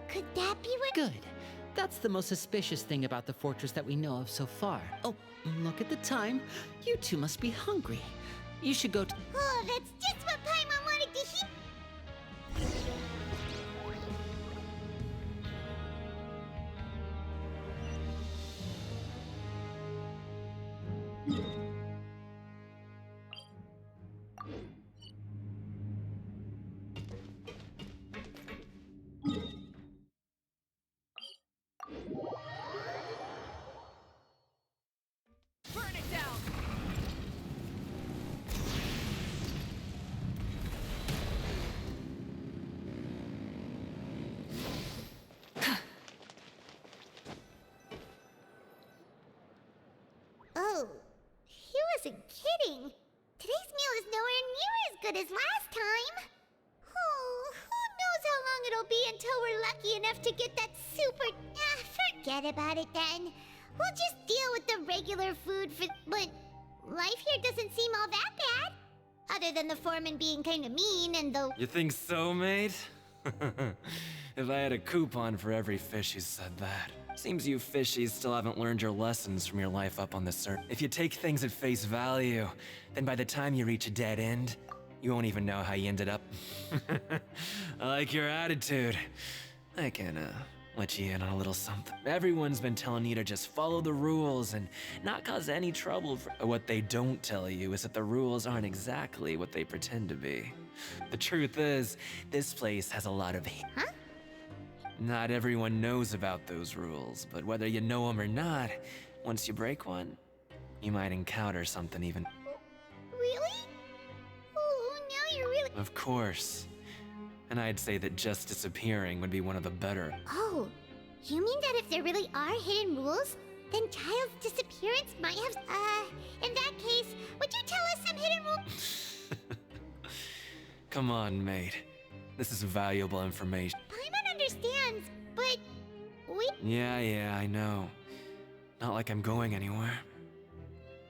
Could that be what... Good. That's the most suspicious thing about the fortress that we know of so far. Oh, look at the time. You two must be hungry. You should go to... Oh, that's just what Paimon wanted to hear! Burn it down! Oh, he wasn't kidding. Today's meal is nowhere near as good as last time. Oh, who knows how long it'll be until we're lucky enough to get that super... forget about it then. We'll just deal with the regular food for... But life here doesn't seem all that bad. Other than the foreman being kinda mean and the— You think so, mate? If I had a coupon for every fish who said that. Seems you fishies still haven't learned your lessons from your life up on the surface. If you take things at face value, then by the time you reach a dead end, you won't even know how you ended up. I like your attitude. I can, let you in on a little something. Everyone's been telling you to just follow the rules and not cause any trouble. What they don't tell you is that the rules aren't exactly what they pretend to be. The truth is, this place has a lot of heat. Huh? Not everyone knows about those rules, but whether you know them or not, once you break one, you might encounter something even. Really? Oh, now you're really— Of course. And I'd say that just disappearing would be one of the better. Oh, you mean that if there really are hidden rules, then Child's disappearance might have— in that case, would you tell us some hidden rules? Come on, mate. This is valuable information. Paimon understands, but Yeah, I know. Not like I'm going anywhere.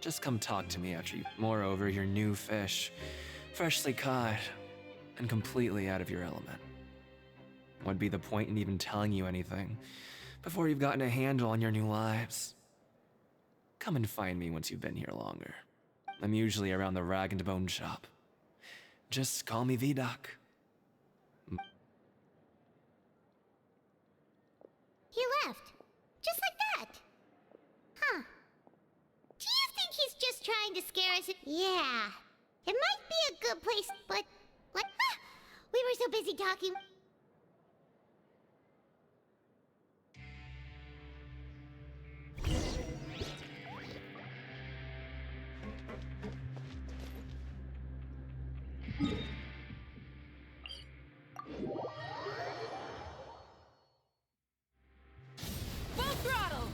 Just come talk to me after you. Moreover, you're new fish, freshly caught, and completely out of your element. What'd be the point in even telling you anything before you've gotten a handle on your new lives? Come and find me once you've been here longer. I'm usually around the rag and bone shop. Just call me V-Doc. he left. Just like that. Huh. Do you think he's just trying to scare us? Yeah. It might be a good place, but— what? Ah, we were so busy talking. Full throttle!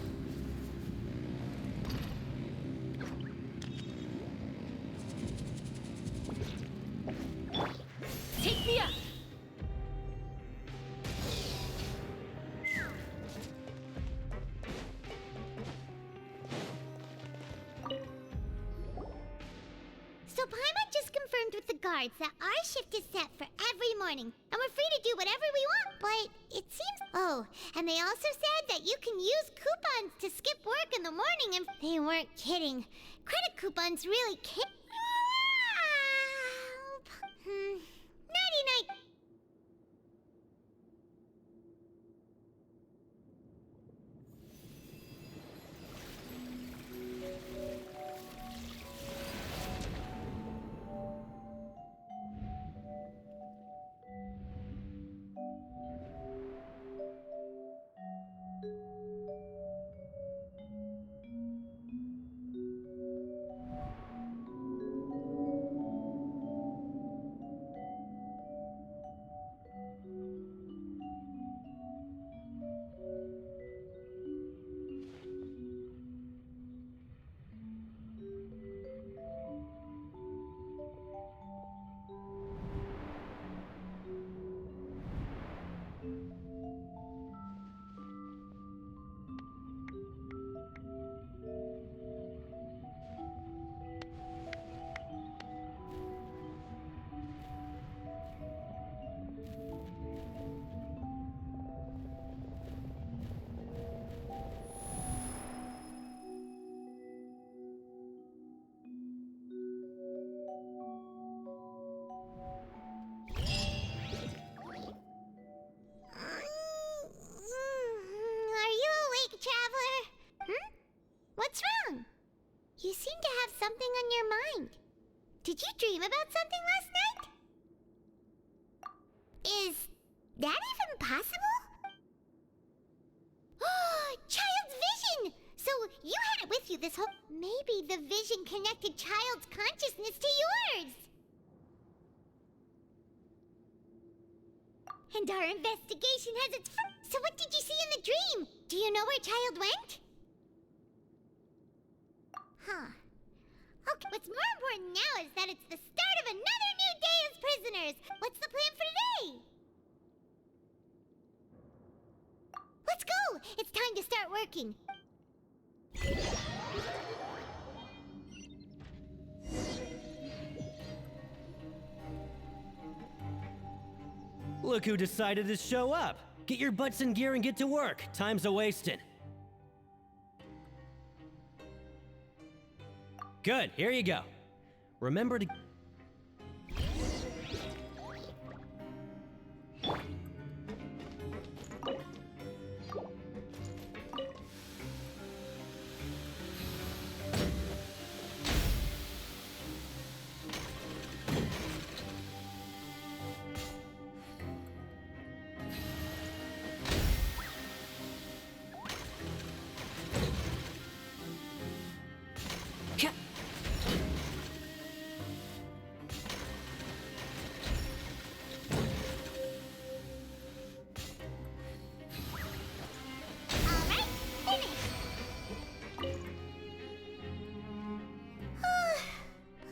Take me up! So Paimon just confirmed with the guards that our shift is set for every morning, and we're free to do whatever we want, but it seems— Oh, and they also said that you can use coupons to skip work in the morning, and they weren't kidding. Credit coupons really can't— Nighty-night. Are you awake, traveler? Hmm? What's wrong? You seem to have something on your mind. Did you dream about something last night? Is that even possible? Child's vision! So you had it with you this whole— Maybe the vision connected Child's consciousness to yours! And our investigation has its— So what did you see in the dream? Do you know where Child went? Huh. Okay, what's more important now is that it's the start of another new day as prisoners! What's the plan for today? Let's go! It's time to start working! Look who decided to show up. Get your butts in gear and get to work. Time's a-wasting. Good, here you go. Remember to...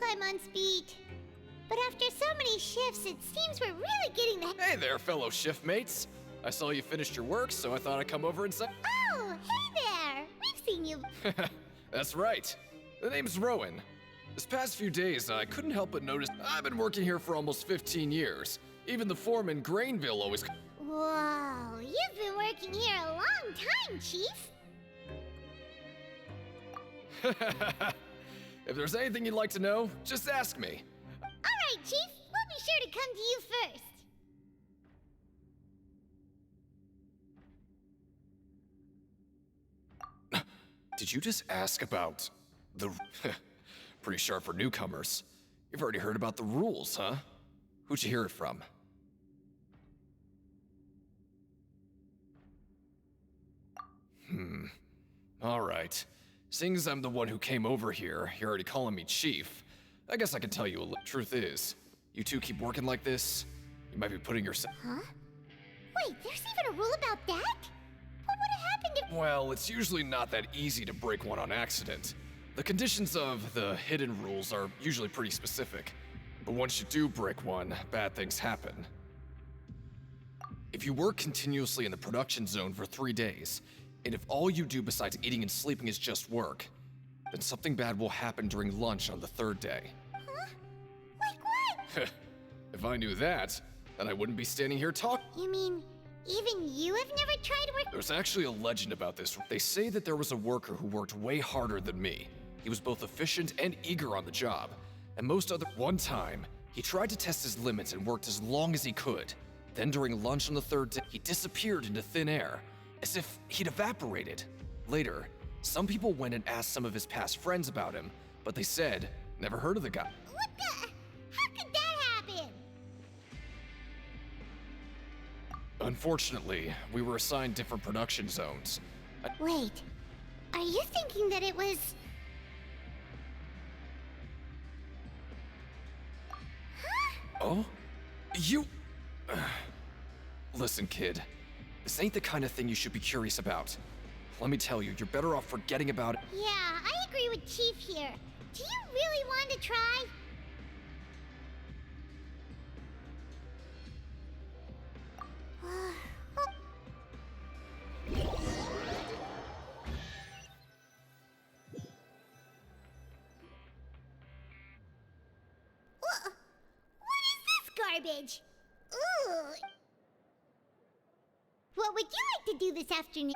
I'm on speed. But after so many shifts, it seems we're really getting the... Hey there, fellow shift mates. I saw you finished your work, so I thought I'd come over and say... Oh, hey there! We've seen you... That's right. The name's Rowan. This past few days, I couldn't help but notice I've been working here for almost 15 years. Even the foreman, Grainville, always... Whoa, you've been working here a long time, Chief. If there's anything you'd like to know, just ask me. All right, Chief. We'll be sure to come to you first. Did you just ask about the... Pretty sharp for newcomers. You've already heard about the rules, huh? Who'd you hear it from? All right. Seeing as I'm the one who came over here, you're already calling me Chief. I guess I can tell you a little. Truth is, you two keep working like this, you might be putting yourself... Huh? Wait, there's even a rule about that? What would have happened if... Well, it's usually not that easy to break one on accident. The conditions of the hidden rules are usually pretty specific. But once you do break one, bad things happen. If you work continuously in the production zone for 3 days, and if all you do besides eating and sleeping is just work, then something bad will happen during lunch on the 3rd day. Huh? Like what? If I knew that, then I wouldn't be standing here talking. You mean, even you have never tried to work... There's actually a legend about this. They say that there was a worker who worked way harder than me. He was both efficient and eager on the job. And one time, he tried to test his limits and worked as long as he could. Then during lunch on the 3rd day, he disappeared into thin air, as if he'd evaporated. Later, some people went and asked some of his past friends about him, but they said, never heard of the guy. What the... How could that happen? Unfortunately, we were assigned different production zones. Wait, are you thinking that it was... Oh? You... Listen, kid. This ain't the kind of thing you should be curious about. Let me tell you, you're better off forgetting about it. Yeah, I agree with Chief here. Do you really want to try? What is this garbage? Ooh. What would you like to do this afternoon?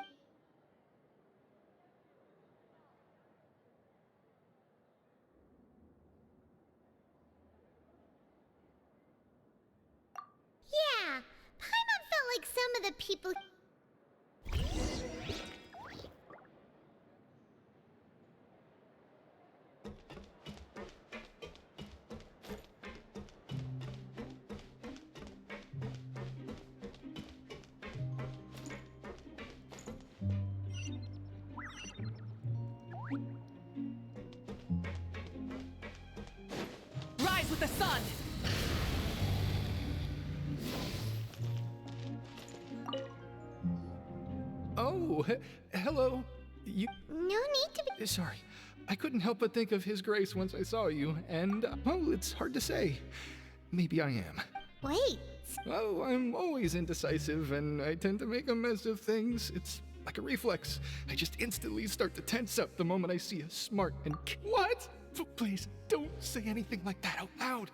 Yeah, Paimon felt like some of the people... Rise with the sun! Oh, hello. You... No need to be... Sorry. I couldn't help but think of His Grace once I saw you, and, well, it's hard to say. Maybe I am. Wait. Well, I'm always indecisive, and I tend to make a mess of things. It's like a reflex. I just instantly start to tense up the moment I see a smart and... What? Please, don't say anything like that out loud.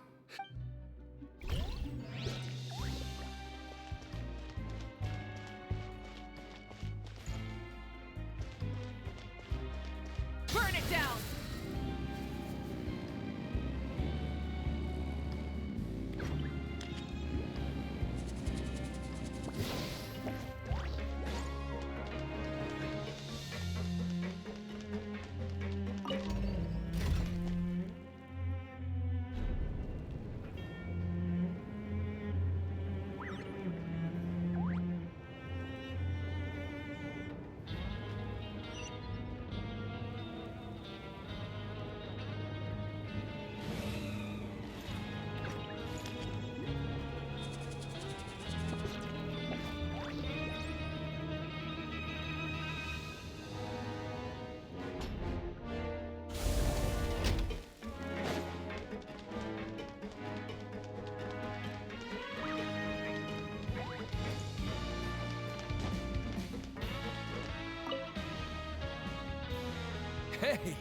Hey,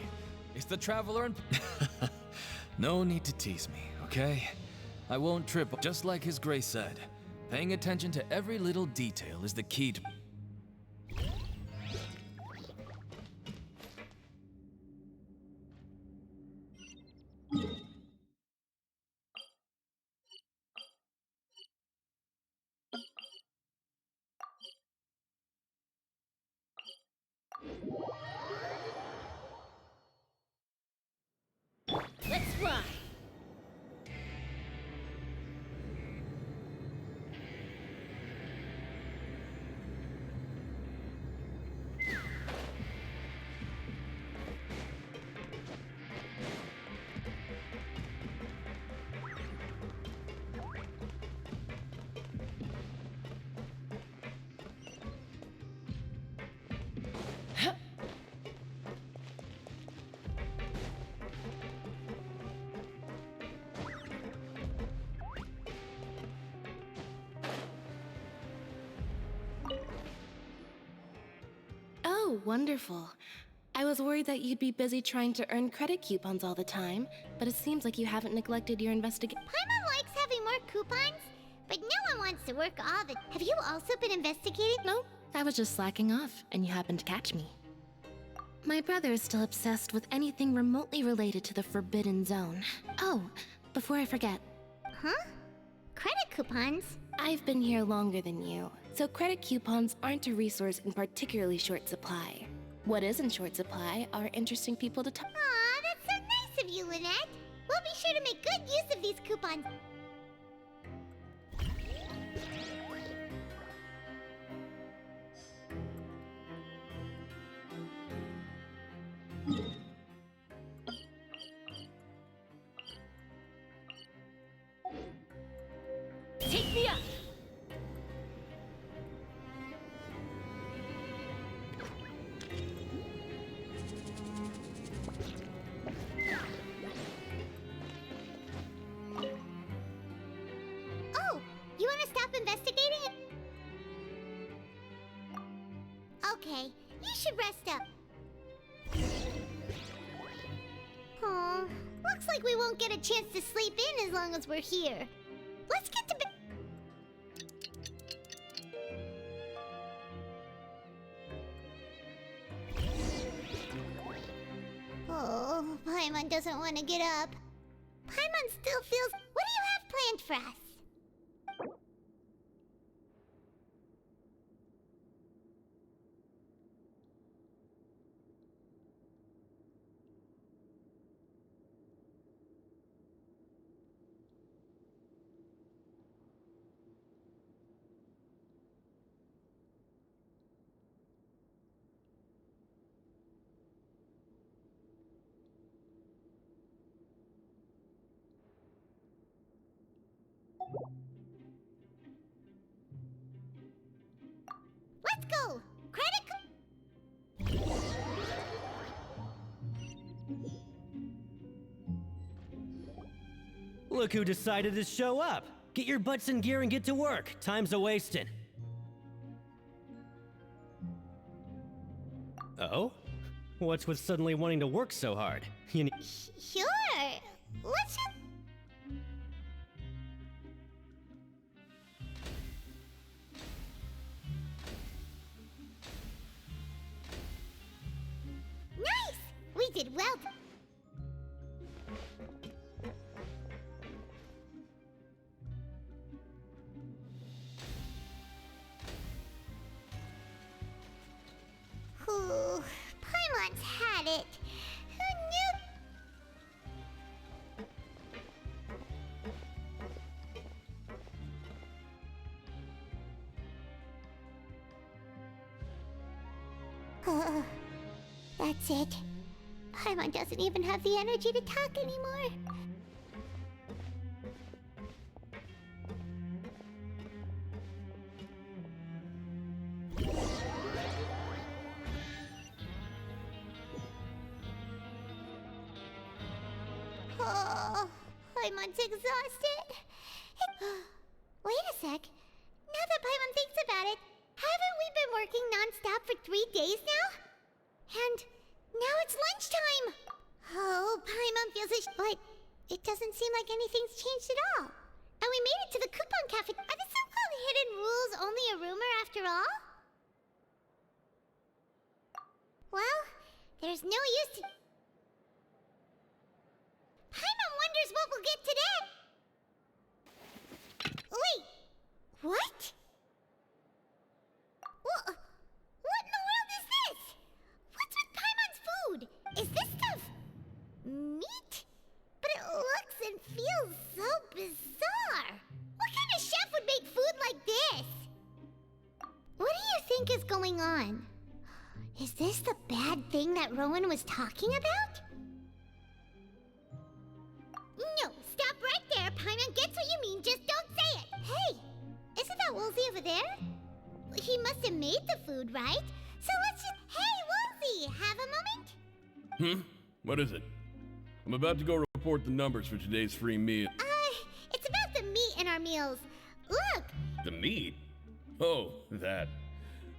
it's the Traveler and... No need to tease me, okay? I won't trip, just like His Grace said. Paying attention to every little detail is the key to... Let's ride! Oh, wonderful. I was worried that you'd be busy trying to earn credit coupons all the time, but it seems like you haven't neglected your investigation. Paimon likes having more coupons, but no one wants to work all the... Have you also been investigating? No, I was just slacking off, and you happened to catch me. My brother is still obsessed with anything remotely related to the Forbidden Zone. Oh, before I forget. Huh? Credit coupons? I've been here longer than you, so credit coupons aren't a resource in particularly short supply. What is in short supply are interesting people to talk. Aw, that's so nice of you, Lynette. We'll be sure to make good use of these coupons. Take me up! Oh, you want to stop investigating? Okay, you should rest up. Oh, looks like we won't get a chance to sleep in as long as we're here. Let's get to bed. Oh, Paimon doesn't want to get up. Paimon still feels... What do you have planned for us? Let's go! Credit... Look who decided to show up! Get your butts in gear and get to work. Time's a-wasting. Oh? What's with suddenly wanting to work so hard? You Sure. Let's just... Nice! We did well. Ooh, Paimon's had it. Who knew? That's it. Paimon doesn't even have the energy to talk anymore. Oh, Paimon's exhausted. Wait a sec. Now that Paimon thinks about it, haven't we been working non-stop for 3 days now? And now it's lunchtime! like anything's changed at all. And we made it to the coupon cafe. Are the so-called hidden rules only a rumor after all? Well, there's no use to... Paimon wonders what we'll get today. Wait, what? What in the world is this? What's with Paimon's food? Is this stuff meat? But it looks and feels so bizarre. What kind of chef would make food like this? What do you think is going on? Is this the bad thing that Rowan was talking about? No, stop right there. Paimon gets what you mean, just don't say it. Hey, isn't that Woolsey over there? He must have made the food, right? So let's just... Hey, Woolsey, have a moment? What is it? I'm about to go report the numbers for today's free meal. It's about the meat in our meals. Look! The meat? Oh, that.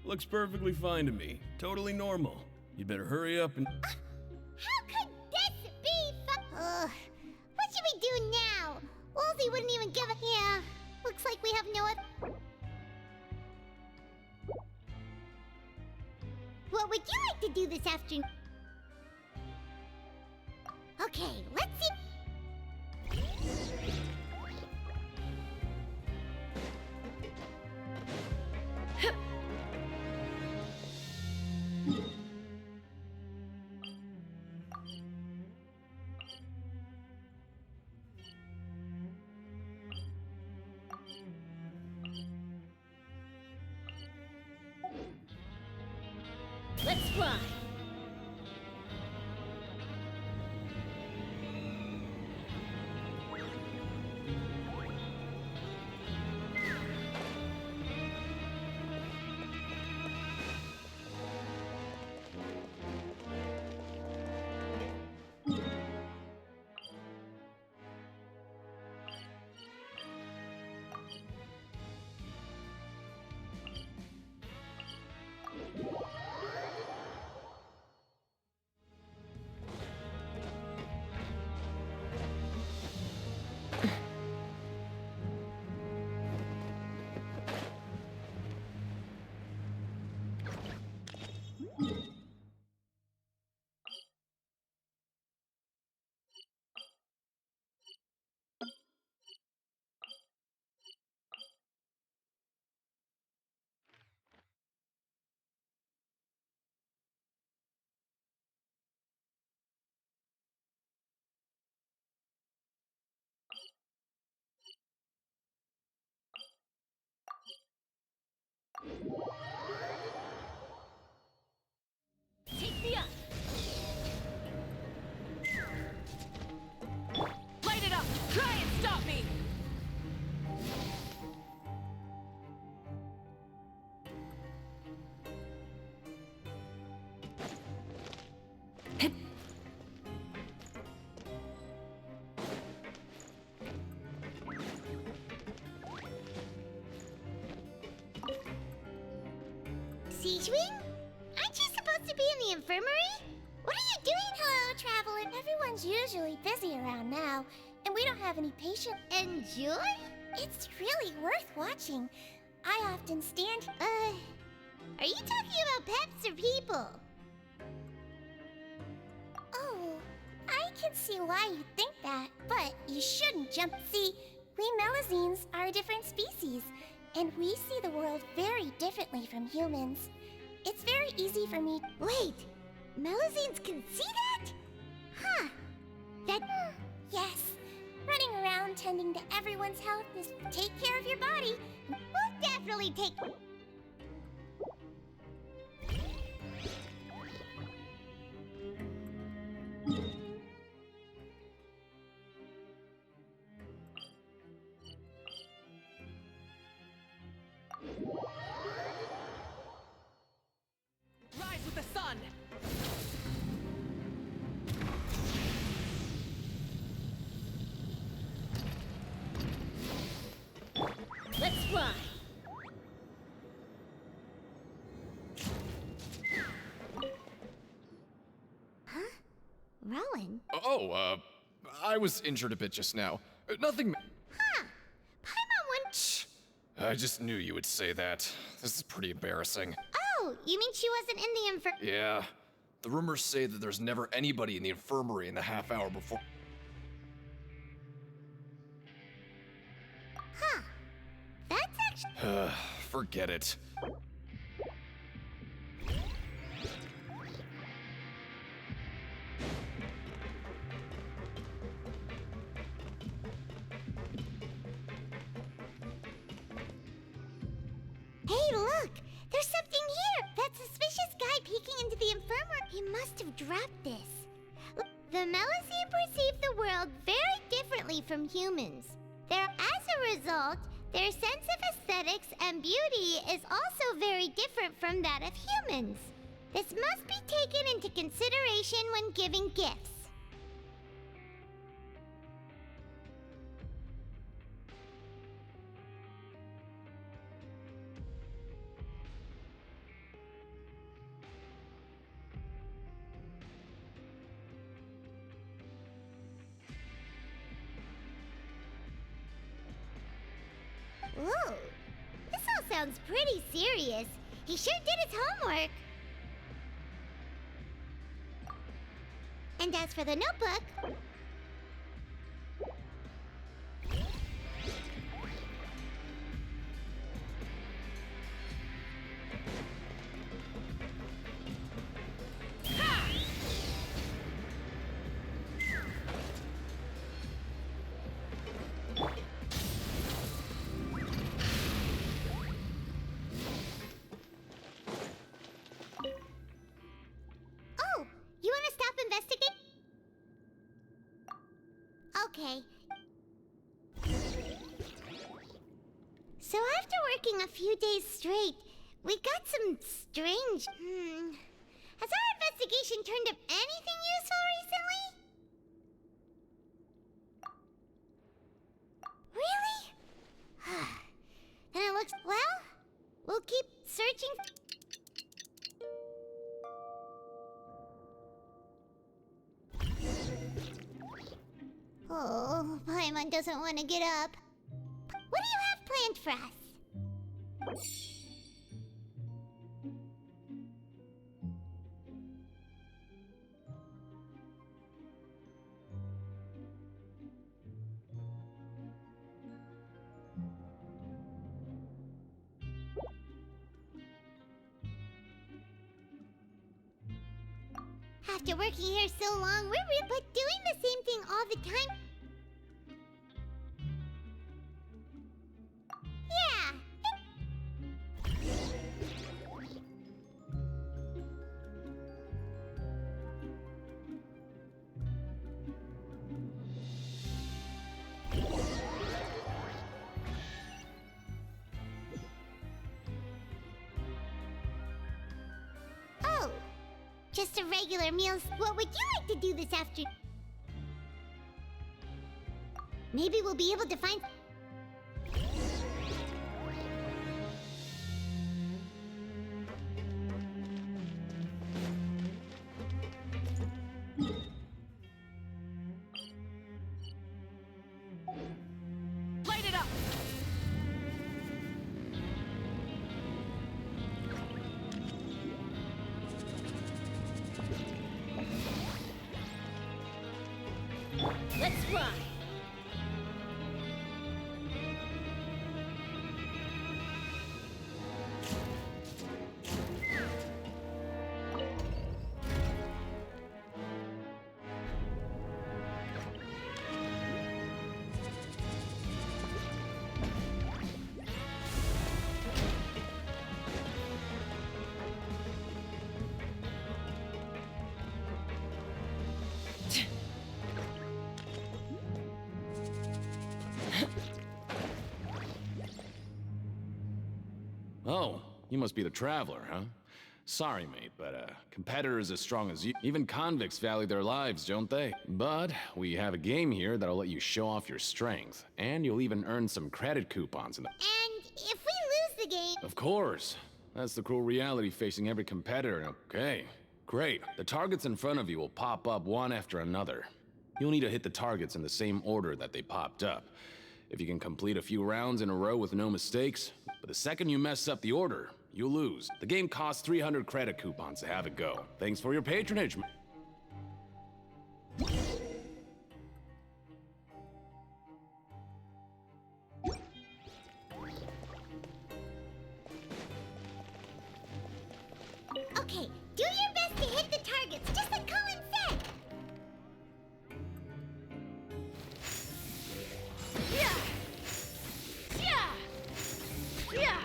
Looks perfectly fine to me. Totally normal. You better hurry up and... How could this be what should we do now? Woolsey wouldn't even give a... Yeah, looks like we have no other... What would you like to do this afternoon? Okay, let's see... Let's fly! Take me up! Light it up! Try and stop me! Siegewing? Aren't you supposed to be in the infirmary? What are you doing? Hello, Traveler. Everyone's usually busy around now, and we don't have any patient. Enjoy? It's really worth watching. I often stand... Are you talking about pets or people? Oh, I can see why you think that, but you shouldn't jump. See, we Melazines are a different species, and we see the world very differently from humans. It's very easy for me... Wait, Melazines can see that? Huh. That... Yes. Running around tending to everyone's health is take care of your body. We'll definitely take... Rise with the sun! Let's fly! Huh? Rowan? Oh, I was injured a bit just now. Nothing. Huh. Paimon wouldn't. I just knew you would say that. This is pretty embarrassing. Oh, you mean she wasn't in the Yeah. The rumors say that there's never anybody in the infirmary in the half hour before. Huh. That's actually. Forget it. Hey, look! There's something here! That suspicious guy peeking into the infirmary. He must have dropped this. The Melusine perceive the world very differently from humans. As a result, their sense of aesthetics and beauty is also very different from that of humans. This must be taken into consideration when giving gifts. Ooh, this all sounds pretty serious. He sure did his homework. And as for the notebook... Oh, you want to stop investigating? Okay. So after working a few days straight, we got some strange... Has our investigation turned up anything useful recently? Really? Then it looks... Well, we'll keep searching... Oh, Paimon doesn't want to get up. What do you have planned for us? After working here so long, but doing the same thing all the time. Yeah. Oh, just a regular meal. What would you like to do this afternoon? Maybe we'll be able to find... Light it up! Let's fly! Oh, you must be the Traveler, huh? Sorry, mate, but competitors as strong as you, even convicts value their lives, don't they? But we have a game here that'll let you show off your strength, and you'll even earn some credit coupons in the... And if we lose the game... Of course. That's the cruel reality facing every competitor. Okay, great. The targets in front of you will pop up one after another. You'll need to hit the targets in the same order that they popped up. If you can complete a few rounds in a row with no mistakes, but the second you mess up the order, you'll lose. The game costs 300 credit coupons to have it go. Thanks for your patronage. Okay, do your best to hit the targets, just like Colin said. Yeah! Yeah! Yeah! Yeah!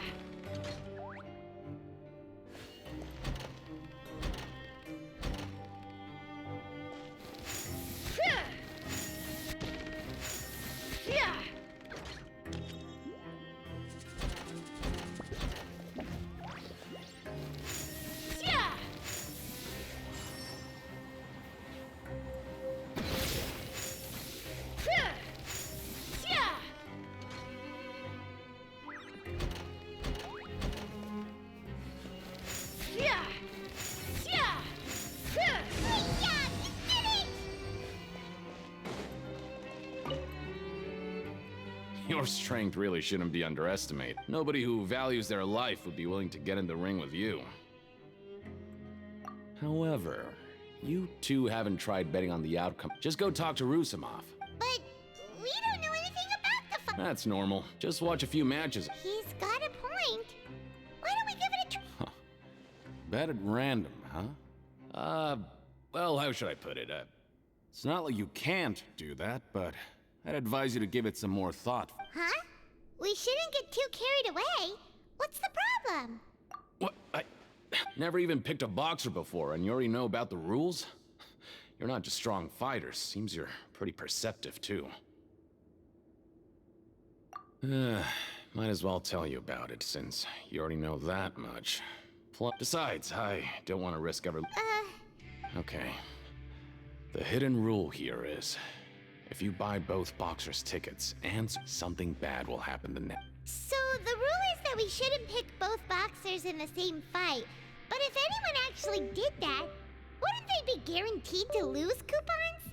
Yeah! Yeah! Yeah! Yeah! Your strength really shouldn't be underestimated. Nobody who values their life would be willing to get in the ring with you. However, you two haven't tried betting on the outcome. Just go talk to Rusimov. But we don't know anything about the That's normal. Just watch a few matches. He's got a point. Why don't we give it a try? Bet at random, huh? Well, how should I put it? It's not like you can't do that, but I'd advise you to give it some more thought. Huh? We shouldn't get too carried away. What's the problem? What? I never even picked a boxer before, and you already know about the rules? You're not just strong fighters. Seems you're pretty perceptive, too. Might as well tell you about it, since you already know that much. Besides, I don't want to risk ever... Okay. The hidden rule here is, if you buy both boxers' tickets, and something bad will happen the next. So the rule is that we shouldn't pick both boxers in the same fight. But if anyone actually did that, wouldn't they be guaranteed to lose coupons?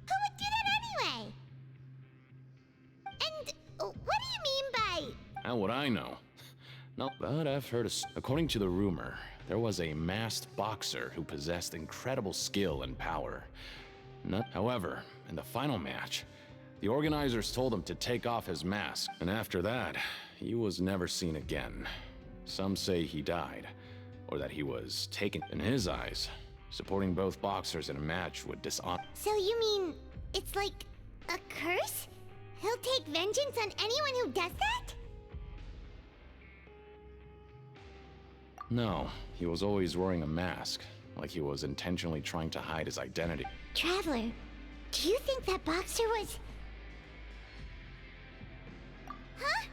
Who would do that anyway? And what do you mean by... How would I know? No, but I've heard according to the rumor, there was a masked boxer who possessed incredible skill and power. However, in the final match, the organizers told him to take off his mask, and after that, he was never seen again. Some say he died, or that he was taken. In his eyes, supporting both boxers in a match would dishonor. So you mean it's like a curse? He'll take vengeance on anyone who does that? No, he was always wearing a mask, like he was intentionally trying to hide his identity. Traveler, do you think that boxer was... Huh?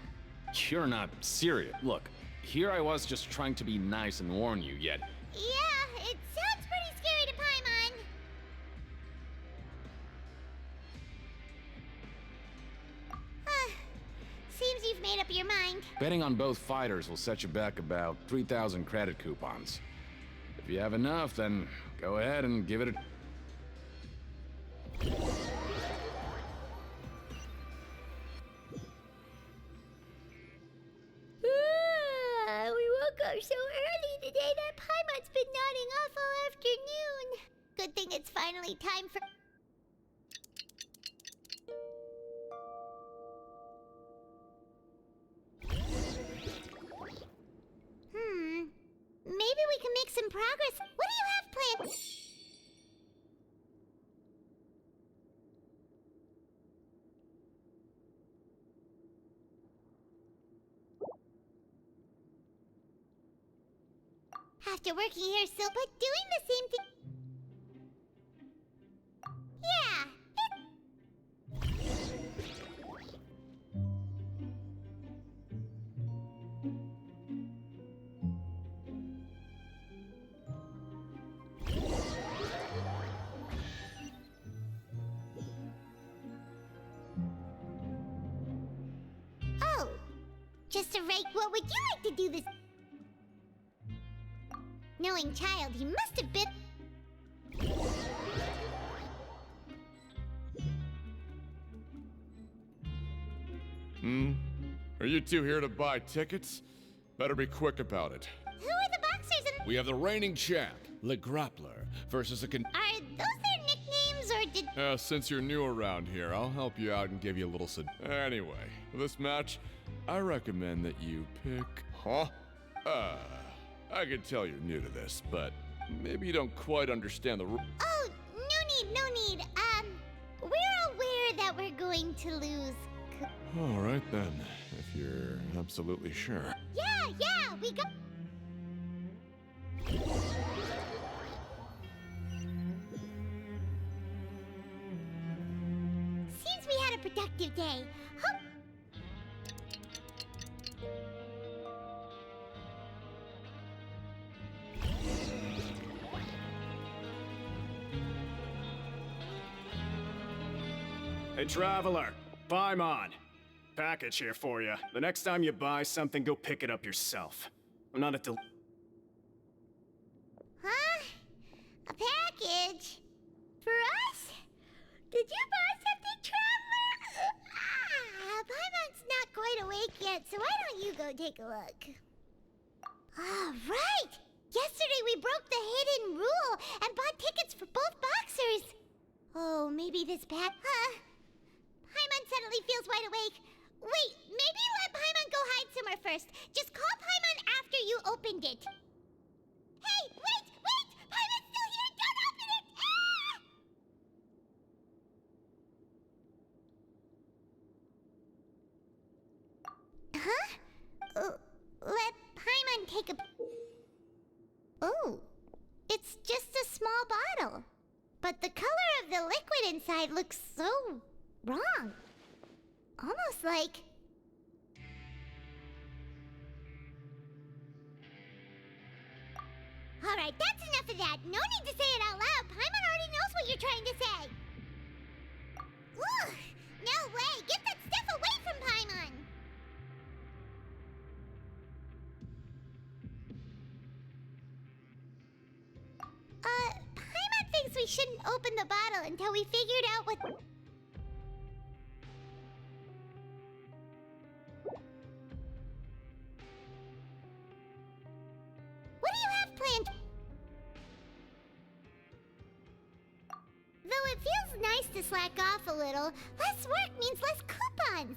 You're not serious. Look, here I was just trying to be nice and warn you, yet... Yeah, it sounds pretty scary to Paimon. Seems you've made up your mind. Betting on both fighters will set you back about 3,000 credit coupons. If you have enough, then go ahead and give it a... We woke up so early today that Paimon's been nodding off all afternoon. Good thing it's finally time for... Maybe we can make some progress. What do you have planned? After working here so, but doing the same thing. Yeah. Oh, just a rake. What would you like to do this? Knowing child, he must have been... Are you two here to buy tickets? Better be quick about it. Who are the boxers and... We have the reigning champ, Le Grappler, versus a Are those their nicknames, or did... since you're new around here, I'll help you out and give you a little Anyway, for this match, I recommend that you pick... Huh? I can tell you're new to this, but maybe you don't quite understand the Oh, no need. We're aware that we're going to lose. All right then, if you're absolutely sure. Yeah, we got... Seems we had a productive day. Hey, Traveler, Paimon. Package here for you. The next time you buy something, go pick it up yourself. I'm not a Huh? A package? For us? Did you buy something, Traveler? Paimon's not quite awake yet, so why don't you go take a look? Right! Yesterday we broke the hidden rule and bought tickets for both boxers. Oh, maybe this Paimon suddenly feels wide awake. Wait, maybe let Paimon go hide somewhere first. Just call Paimon after you opened it. Hey, wait! Paimon's still here! Don't open it! Huh? Let Paimon take a... Oh, it's just a small bottle. But the color of the liquid inside looks so wrong. Almost like... Alright, that's enough of that. No need to say it out loud. Paimon already knows what you're trying to say. Ugh! No way! Get that stuff away from Paimon! Paimon thinks we shouldn't open the bottle until we figured out what... What do you have planned? Though it feels nice to slack off a little, less work means less coupons.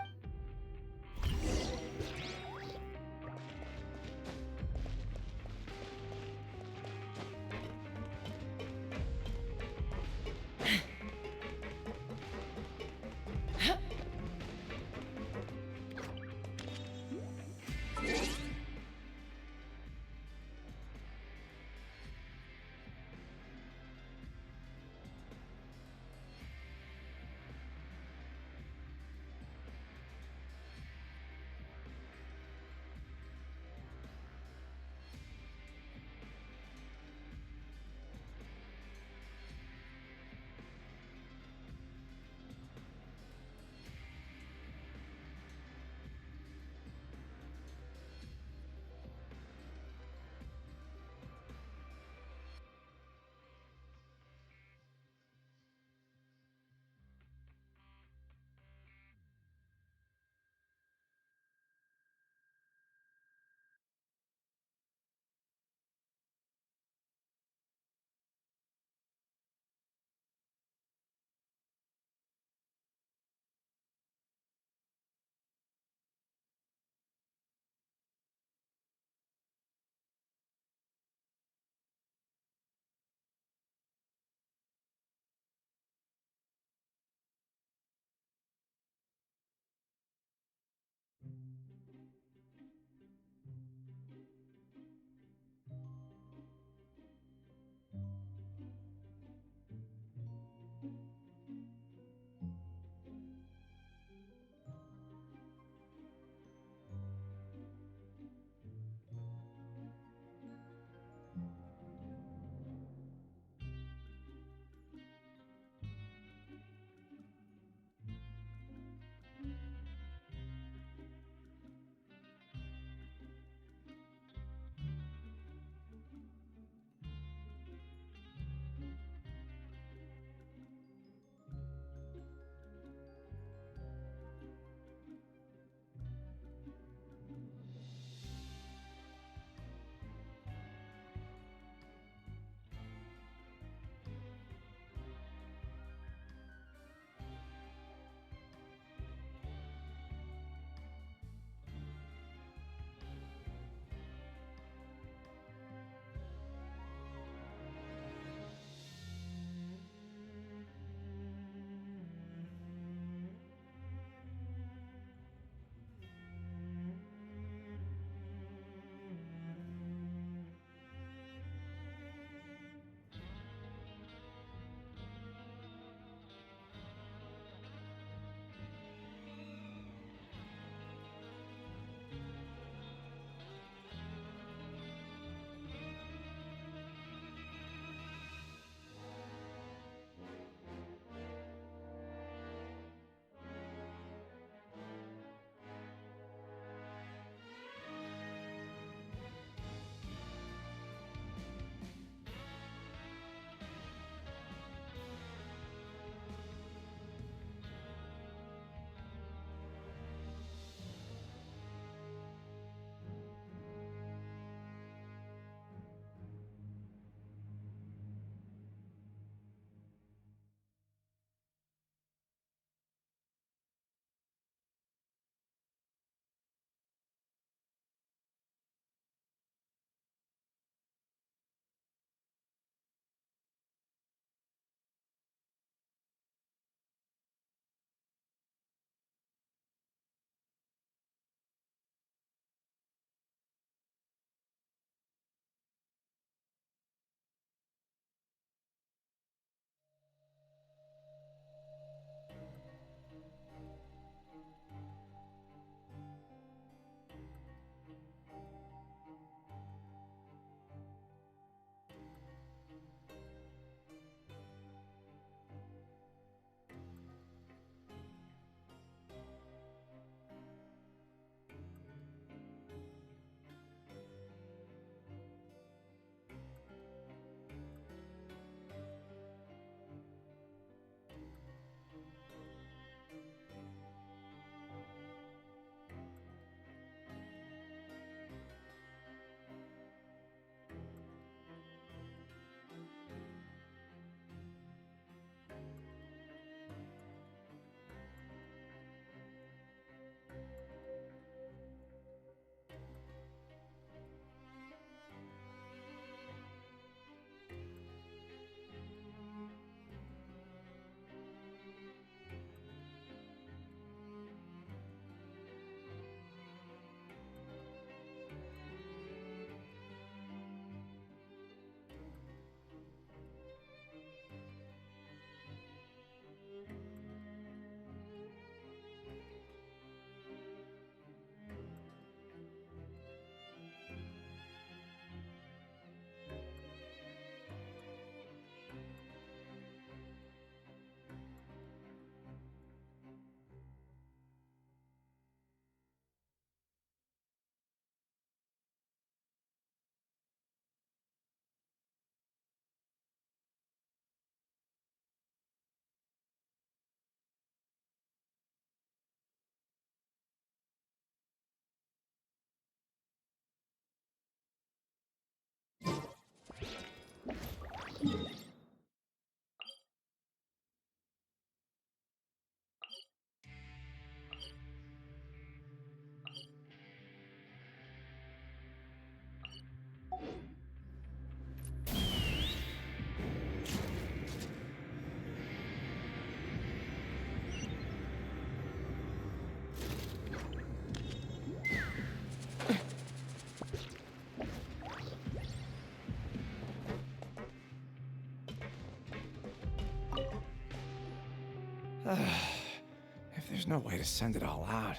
no way to send it all out.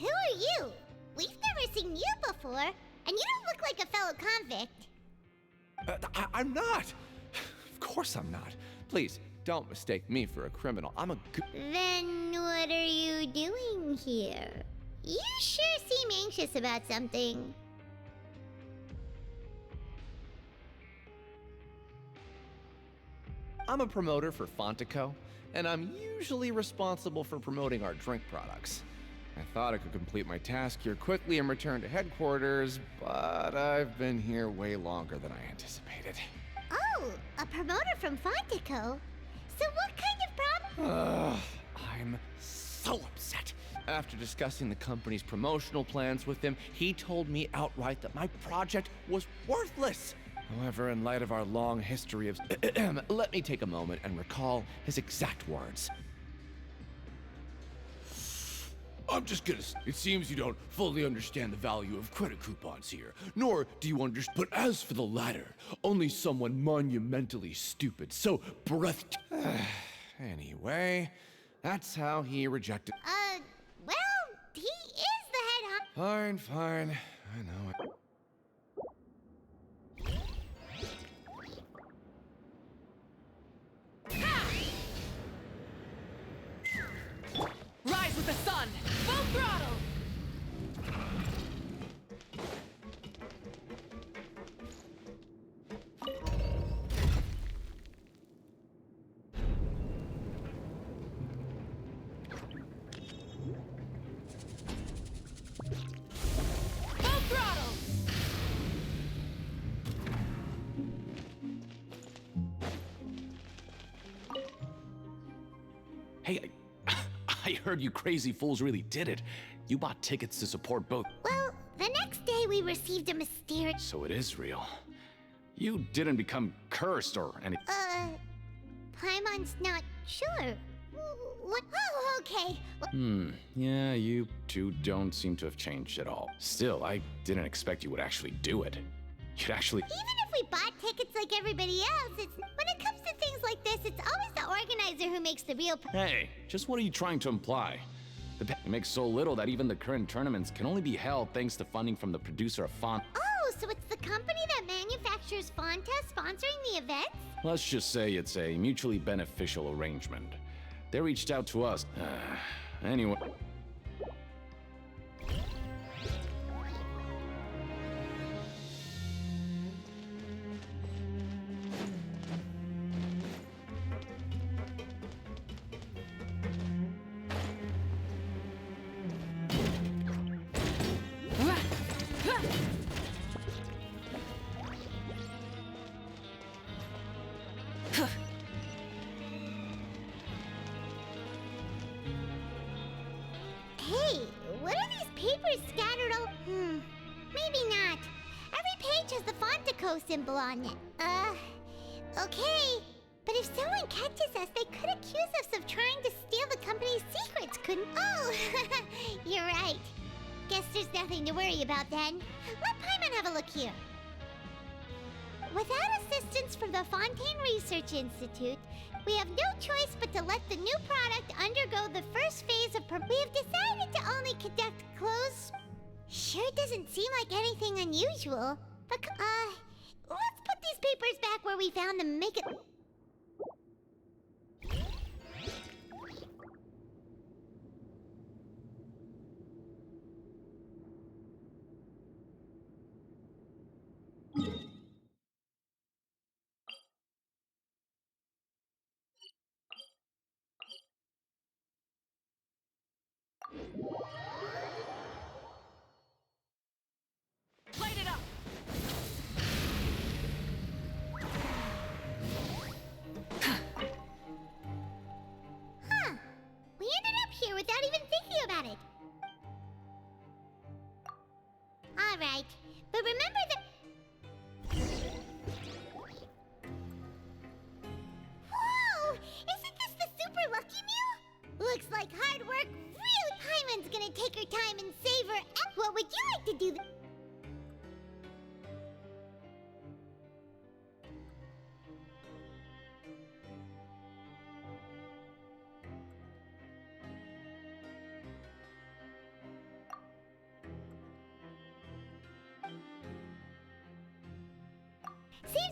Who are you? We've never seen you before, and you don't look like a fellow convict. I'm not! Of course I'm not. Please, don't mistake me for a criminal. I'm a good... Then what are you doing here? You sure seem anxious about something. I'm a promoter for Fontico, and I'm usually responsible for promoting our drink products. I thought I could complete my task here quickly and return to headquarters, but I've been here way longer than I anticipated. Oh, a promoter from Fontico? So what kind of problem? I'm so upset. After discussing the company's promotional plans with him, he told me outright that my project was worthless. However, in light of our long history of... let me take a moment and recall his exact words. I'm just gonna... It seems you don't fully understand the value of credit coupons here, nor do you understand... But as for the latter, only someone monumentally stupid, so Anyway, that's how he rejected... Well, he is the head honcho. Fine. I know it. Rise with the sun! Full throttle! Full throttle! Hey, I heard you crazy fools really did it. You bought tickets to support both. Well, the next day we received a mysterious... So it is real. You didn't become cursed or any... Paimon's not sure. What? Oh, okay. Yeah, you two don't seem to have changed at all. Still, I didn't expect you would actually do it. You'd actually... Even if we bought tickets like everybody else, it's... When it comes to things like this, it's always the organizer who makes the real... Hey, just what are you trying to imply? The makes so little that even the current tournaments can only be held thanks to funding from the producer of Font. Oh, so it's the company that manufactures Fonta sponsoring the events? Let's just say it's a mutually beneficial arrangement. They reached out to us. Anyway. Hey, what are these papers scattered all... maybe not. Every page has the Fontico symbol on it. Okay. But if someone catches us, they could accuse us of trying to steal the company's secrets, couldn't... Oh, you're right. Guess there's nothing to worry about then. Let Paimon have a look here. Without assistance from the Fontaine Research Institute, we have no choice but to let the new product undergo the first phase of... We have decided to only conduct closed... Sure doesn't seem like anything unusual. But, let's put these papers back where we found them and make it... Light it up! Huh. We ended up here without even thinking about it. Alright, but remember that... Whoa! Isn't this the Super Lucky Meal? Looks like hard work really... Paimon's gonna take her time and save her... What would you like to do?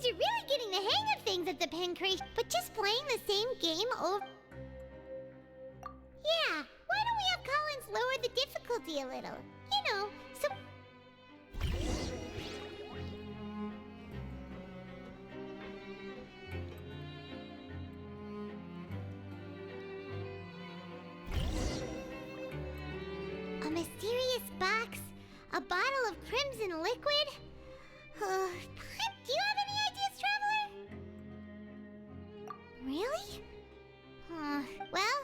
Seems you're really getting the hang of things at the Pancration, but just playing the same game over... Yeah, why don't we have Collins lower the difficulty a little? You know, so... A mysterious box? A bottle of crimson liquid? Do you have any ideas, Traveler? Really? Well...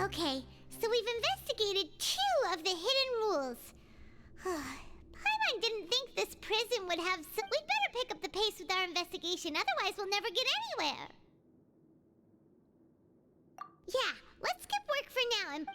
Okay, so we've investigated 2 of the hidden rules. Paimon didn't think this prison would have We'd better pick up the pace with our investigation, otherwise we'll never get anywhere. Yeah, let's skip work for now and...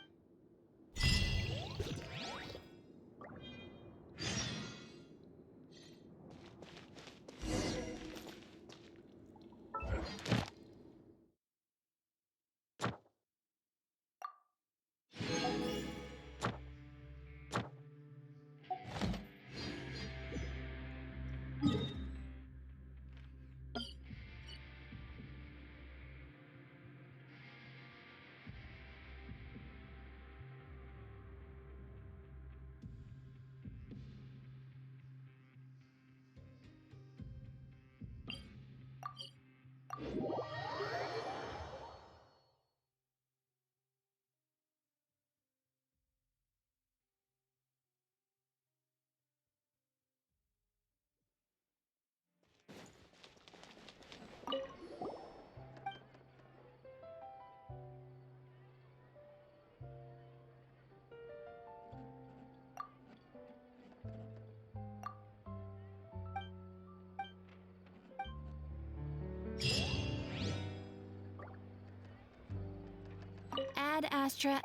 Ad Astra.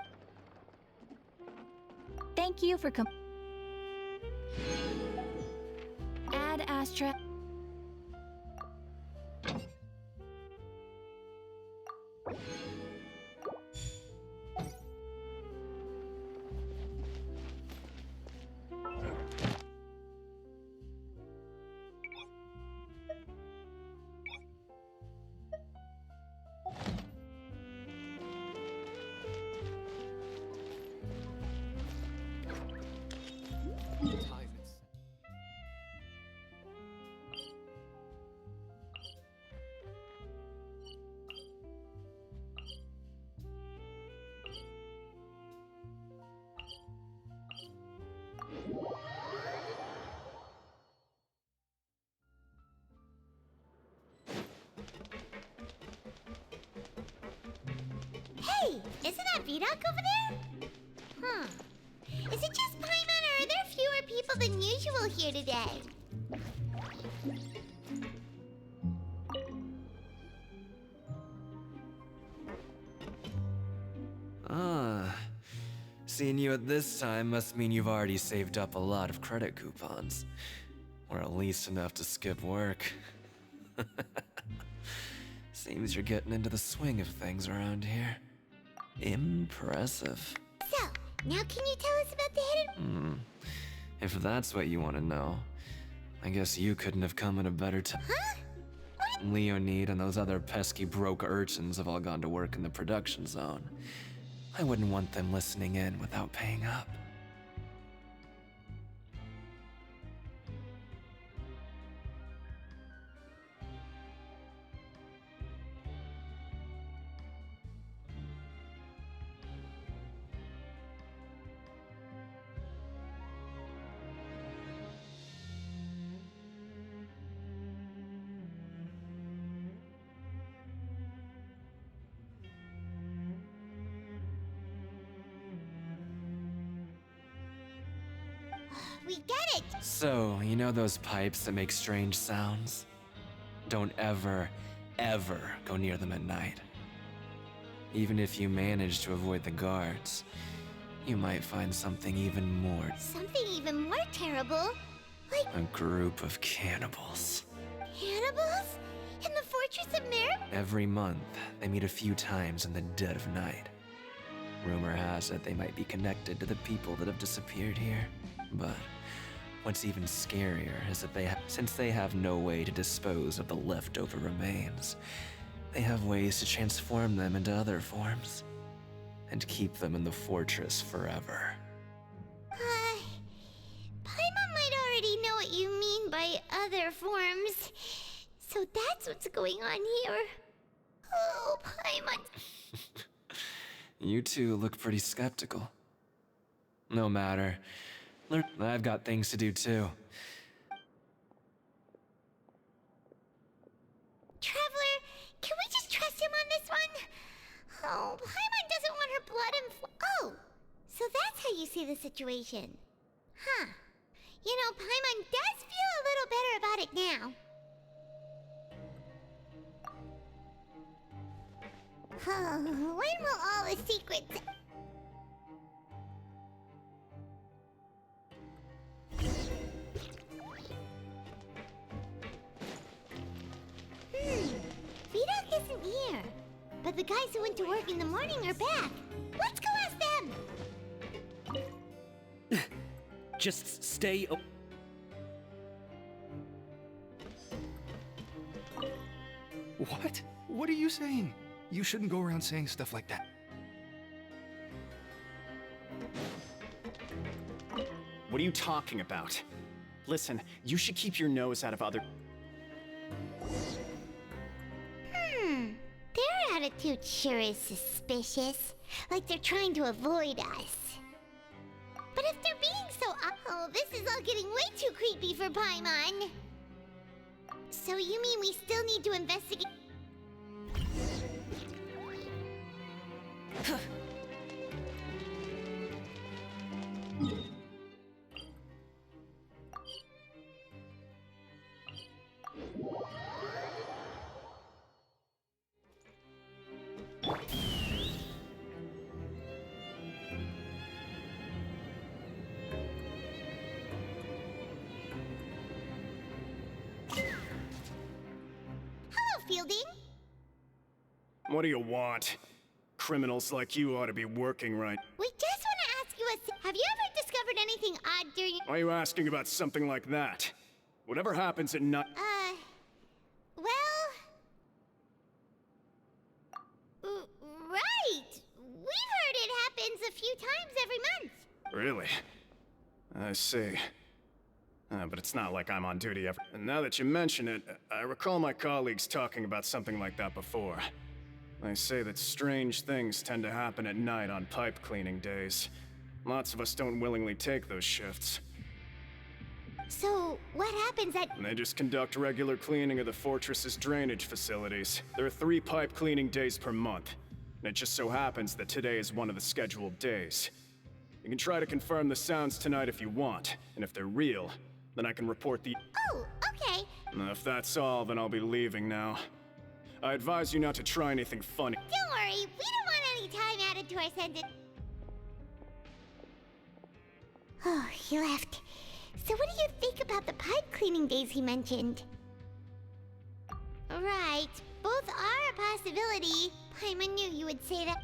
Thank you for Ad Astra. Hey, isn't that Vidok over there? Is it just Paimon, or are there fewer people than usual here today? Seeing you at this time must mean you've already saved up a lot of credit coupons. Or at least enough to skip work. Seems you're getting into the swing of things around here. Impressive. So, now can you tell us about the hidden... If that's what you want to know, I guess you couldn't have come at a better time. Huh? Leonid and those other pesky broke urchins have all gone to work in the production zone. I wouldn't want them listening in without paying up. We get it! So, you know those pipes that make strange sounds? Don't ever, ever go near them at night. Even if you manage to avoid the guards, you might find something even more. Something even more terrible? Like... A group of cannibals. Cannibals? In the Fortress of Mirror? Every month, they meet a few times in the dead of night. Rumor has it they might be connected to the people that have disappeared here. But what's even scarier is that since they have no way to dispose of the leftover remains, they have ways to transform them into other forms and keep them in the fortress forever. Paimon might already know what you mean by other forms. So that's what's going on here. Oh, Paimon. You two look pretty skeptical. No matter. I've got things to do too. Traveler, can we just trust him on this one? Oh, Paimon doesn't want her blood oh, so that's how you see the situation. Huh. You know, Paimon does feel a little better about it now. When will all the secrets... Vidok isn't here. But the guys who went to work in the morning are back. Let's go ask them! Just stay. What? What are you saying? You shouldn't go around saying stuff like that. What are you talking about? Listen, you should keep your nose out of other... Their attitude sure is suspicious. Like they're trying to avoid us. But if they're being so... Oh, this is all getting way too creepy for Paimon. So you mean we still need to investigate... Hello, Fielding. What do you want? Criminals like you ought to be working right. We just want to ask you have you ever discovered anything odd during... Why are you asking about something like that? Whatever happens at night... Well... Right! We've heard it happens a few times every month. Really? I see. But it's not like I'm on duty ever. And now that you mention it, I recall my colleagues talking about something like that before. They say that strange things tend to happen at night on pipe cleaning days. Lots of us don't willingly take those shifts. So, what happens at... They just conduct regular cleaning of the fortress's drainage facilities. There are 3 pipe cleaning days per month. And it just so happens that today is one of the scheduled days. You can try to confirm the sounds tonight if you want, and if they're real, then I can report the... Oh, okay. If that's all, then I'll be leaving now. I advise you not to try anything funny. Don't worry, we don't want any time added to our sentence. Oh, he left. So what do you think about the pipe cleaning days he mentioned? Right, both are a possibility. Paimon knew you would say that.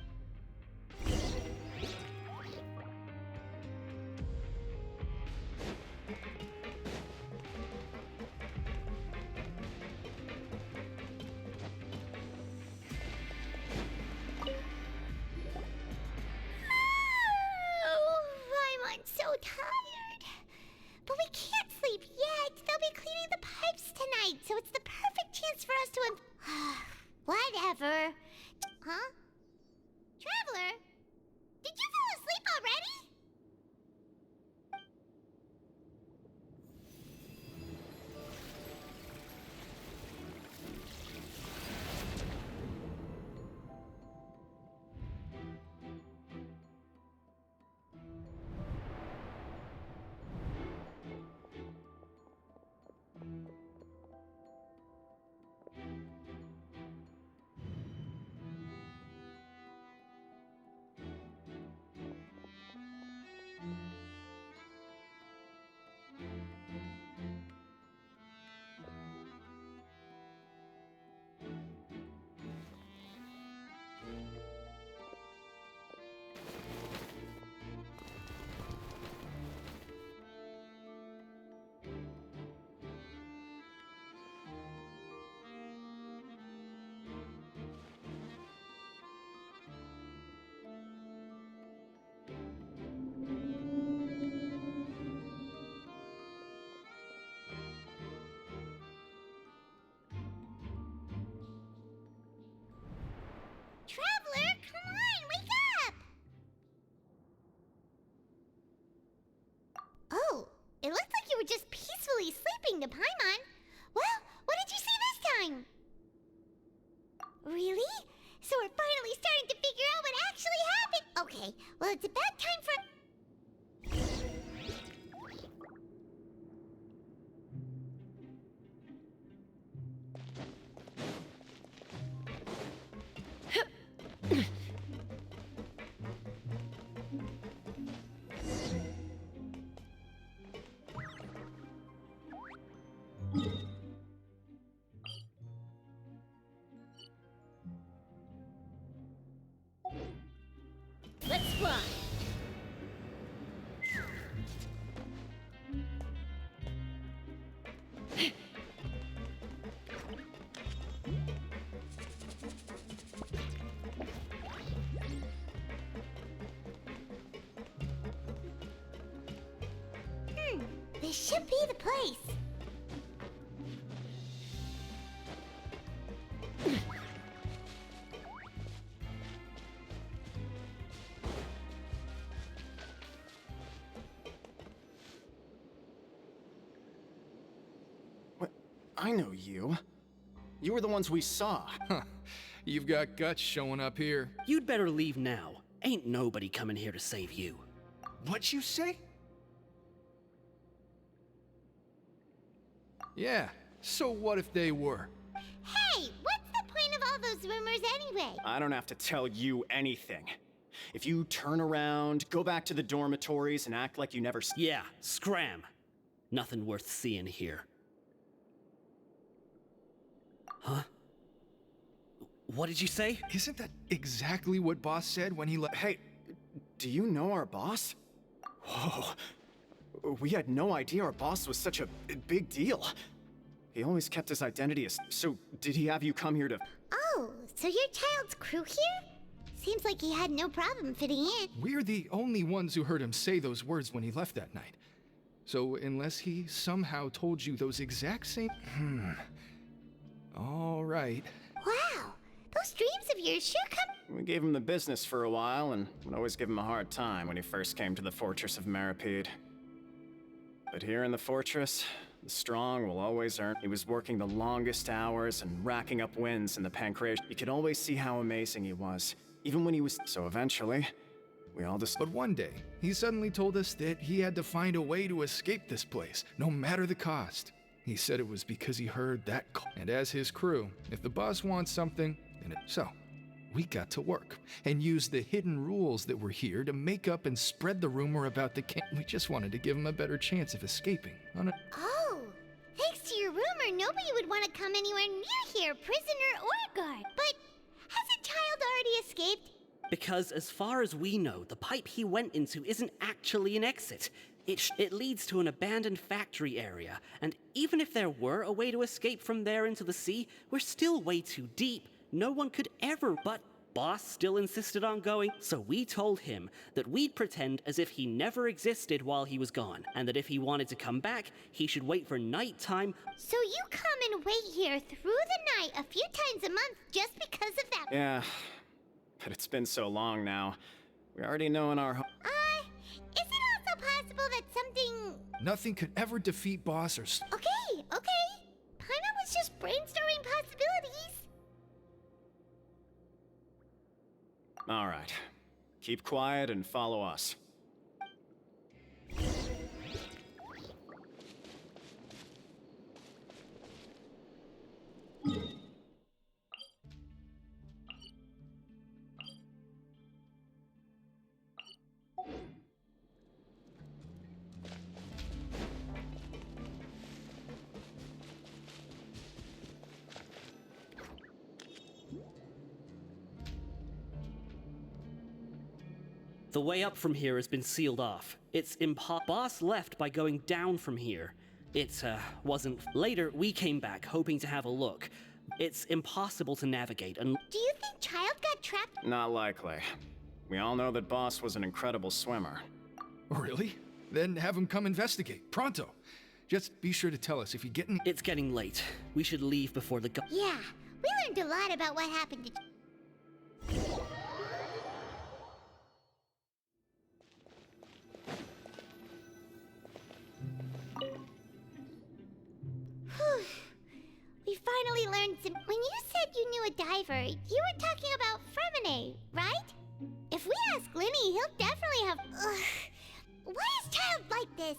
I'm so tired. But we can't sleep yet. They'll be cleaning the pipes tonight, so it's the perfect chance for us to... Whatever. Huh? Traveler? Did you fall asleep already? time. Really? So we're finally starting to figure out what actually happened. Okay, well, it's about time for... Let's fly. This should be the place. I know you. You were the ones we saw. Huh. You've got guts showing up here. You'd better leave now. Ain't nobody coming here to save you. What'd you say? Yeah, so what if they were? Hey, what's the point of all those rumors anyway? I don't have to tell you anything. If you turn around, go back to the dormitories, and act like you never... Yeah, scram. Nothing worth seeing here. Huh? What did you say? Isn't that exactly what Boss said when he left? Hey, do you know our boss? Whoa. We had no idea our boss was such a big deal. He always kept his identity as... So, did he have you come here to... Oh, so your child's crew here? Seems like he had no problem fitting in. We're the only ones who heard him say those words when he left that night. So, unless he somehow told you those exact same... All right. Wow, those dreams of yours sure come... We gave him the business for a while, and would always give him a hard time when he first came to the fortress of Meripede. But here in the fortress, the strong will always earn. He was working the longest hours and racking up wins in the Pancreas. You could always see how amazing he was, even when he was... So eventually, we all just... But one day, he suddenly told us that he had to find a way to escape this place, no matter the cost. He said it was because he heard that call. And as his crew, if the boss wants something, then it... So, we got to work, and used the hidden rules that were here to make up and spread the rumor about the camp. We just wanted to give him a better chance of escaping. Oh, thanks to your rumor, nobody would want to come anywhere near here, prisoner or guard. But hasn't Child already escaped? Because as far as we know, the pipe he went into isn't actually an exit. It leads to an abandoned factory area, and even if there were a way to escape from there into the sea, we're still way too deep. No one could ever, but Boss still insisted on going, so we told him that we'd pretend as if he never existed while he was gone, and that if he wanted to come back, he should wait for nighttime. So you come and wait here through the night a few times a month just because of that? Yeah, but it's been so long now. We already know in our... Is it also possible that something... Nothing could ever defeat Boss or... Okay. Paimon was just brainstorming possibilities. All right. Keep quiet and follow us. The way up from here has been sealed off. It's Boss left by going down from here. It, wasn't... Later, we came back, hoping to have a look. It's impossible to navigate, and... Do you think Child got trapped? Not likely. We all know that Boss was an incredible swimmer. Really? Then have him come investigate, pronto. Just be sure to tell us if you get any... It's getting late. We should leave before the... Yeah, we learned a lot about what happened to... We finally finally learned some. When you said you knew a diver, you were talking about Fremine, right? If we ask Linny, he'll definitely have. Ugh. Why is Child like this?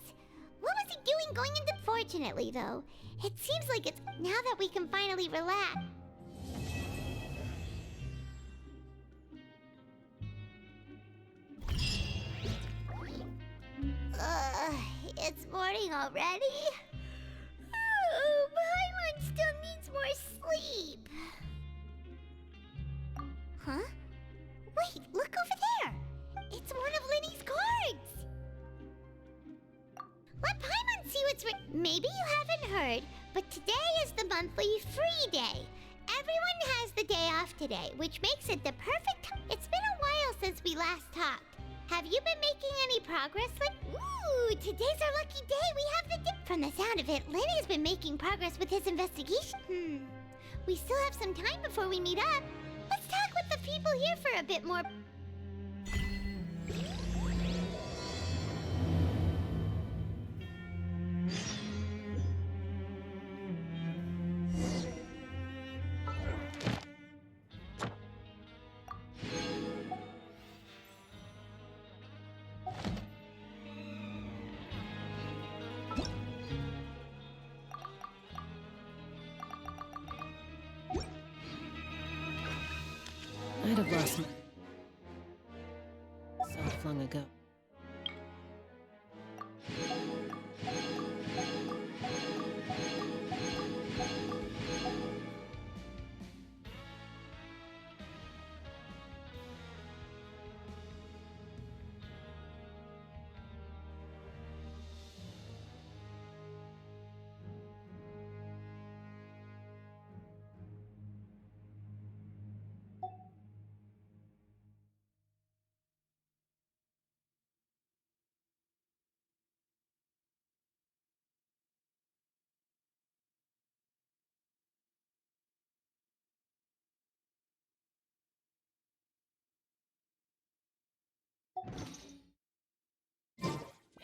What was he doing going into? Fortunately, though, it seems like it's now that we can finally relax. It's morning already? Oh, Paimon still needs more sleep. Huh? Wait, look over there! It's one of Linny's cards! Let Paimon see what's Maybe you haven't heard, but today is the monthly free day. Everyone has the day off today, which makes it the perfect time. It's been a while since we last talked. Have you been making any progress? Ooh, today's our lucky day. We have the From the sound of it, Lenny's been making progress with his investigation. We still have some time before we meet up. Let's talk with the people here for a bit more. I'd have lost myself long ago.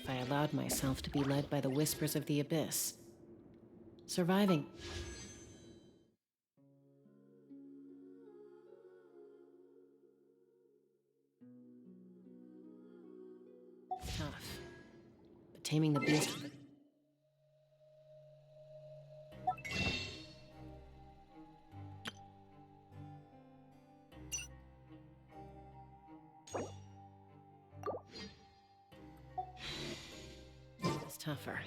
If I allowed myself to be led by the whispers of the abyss, surviving. It's tough, but taming the beast. It's tougher.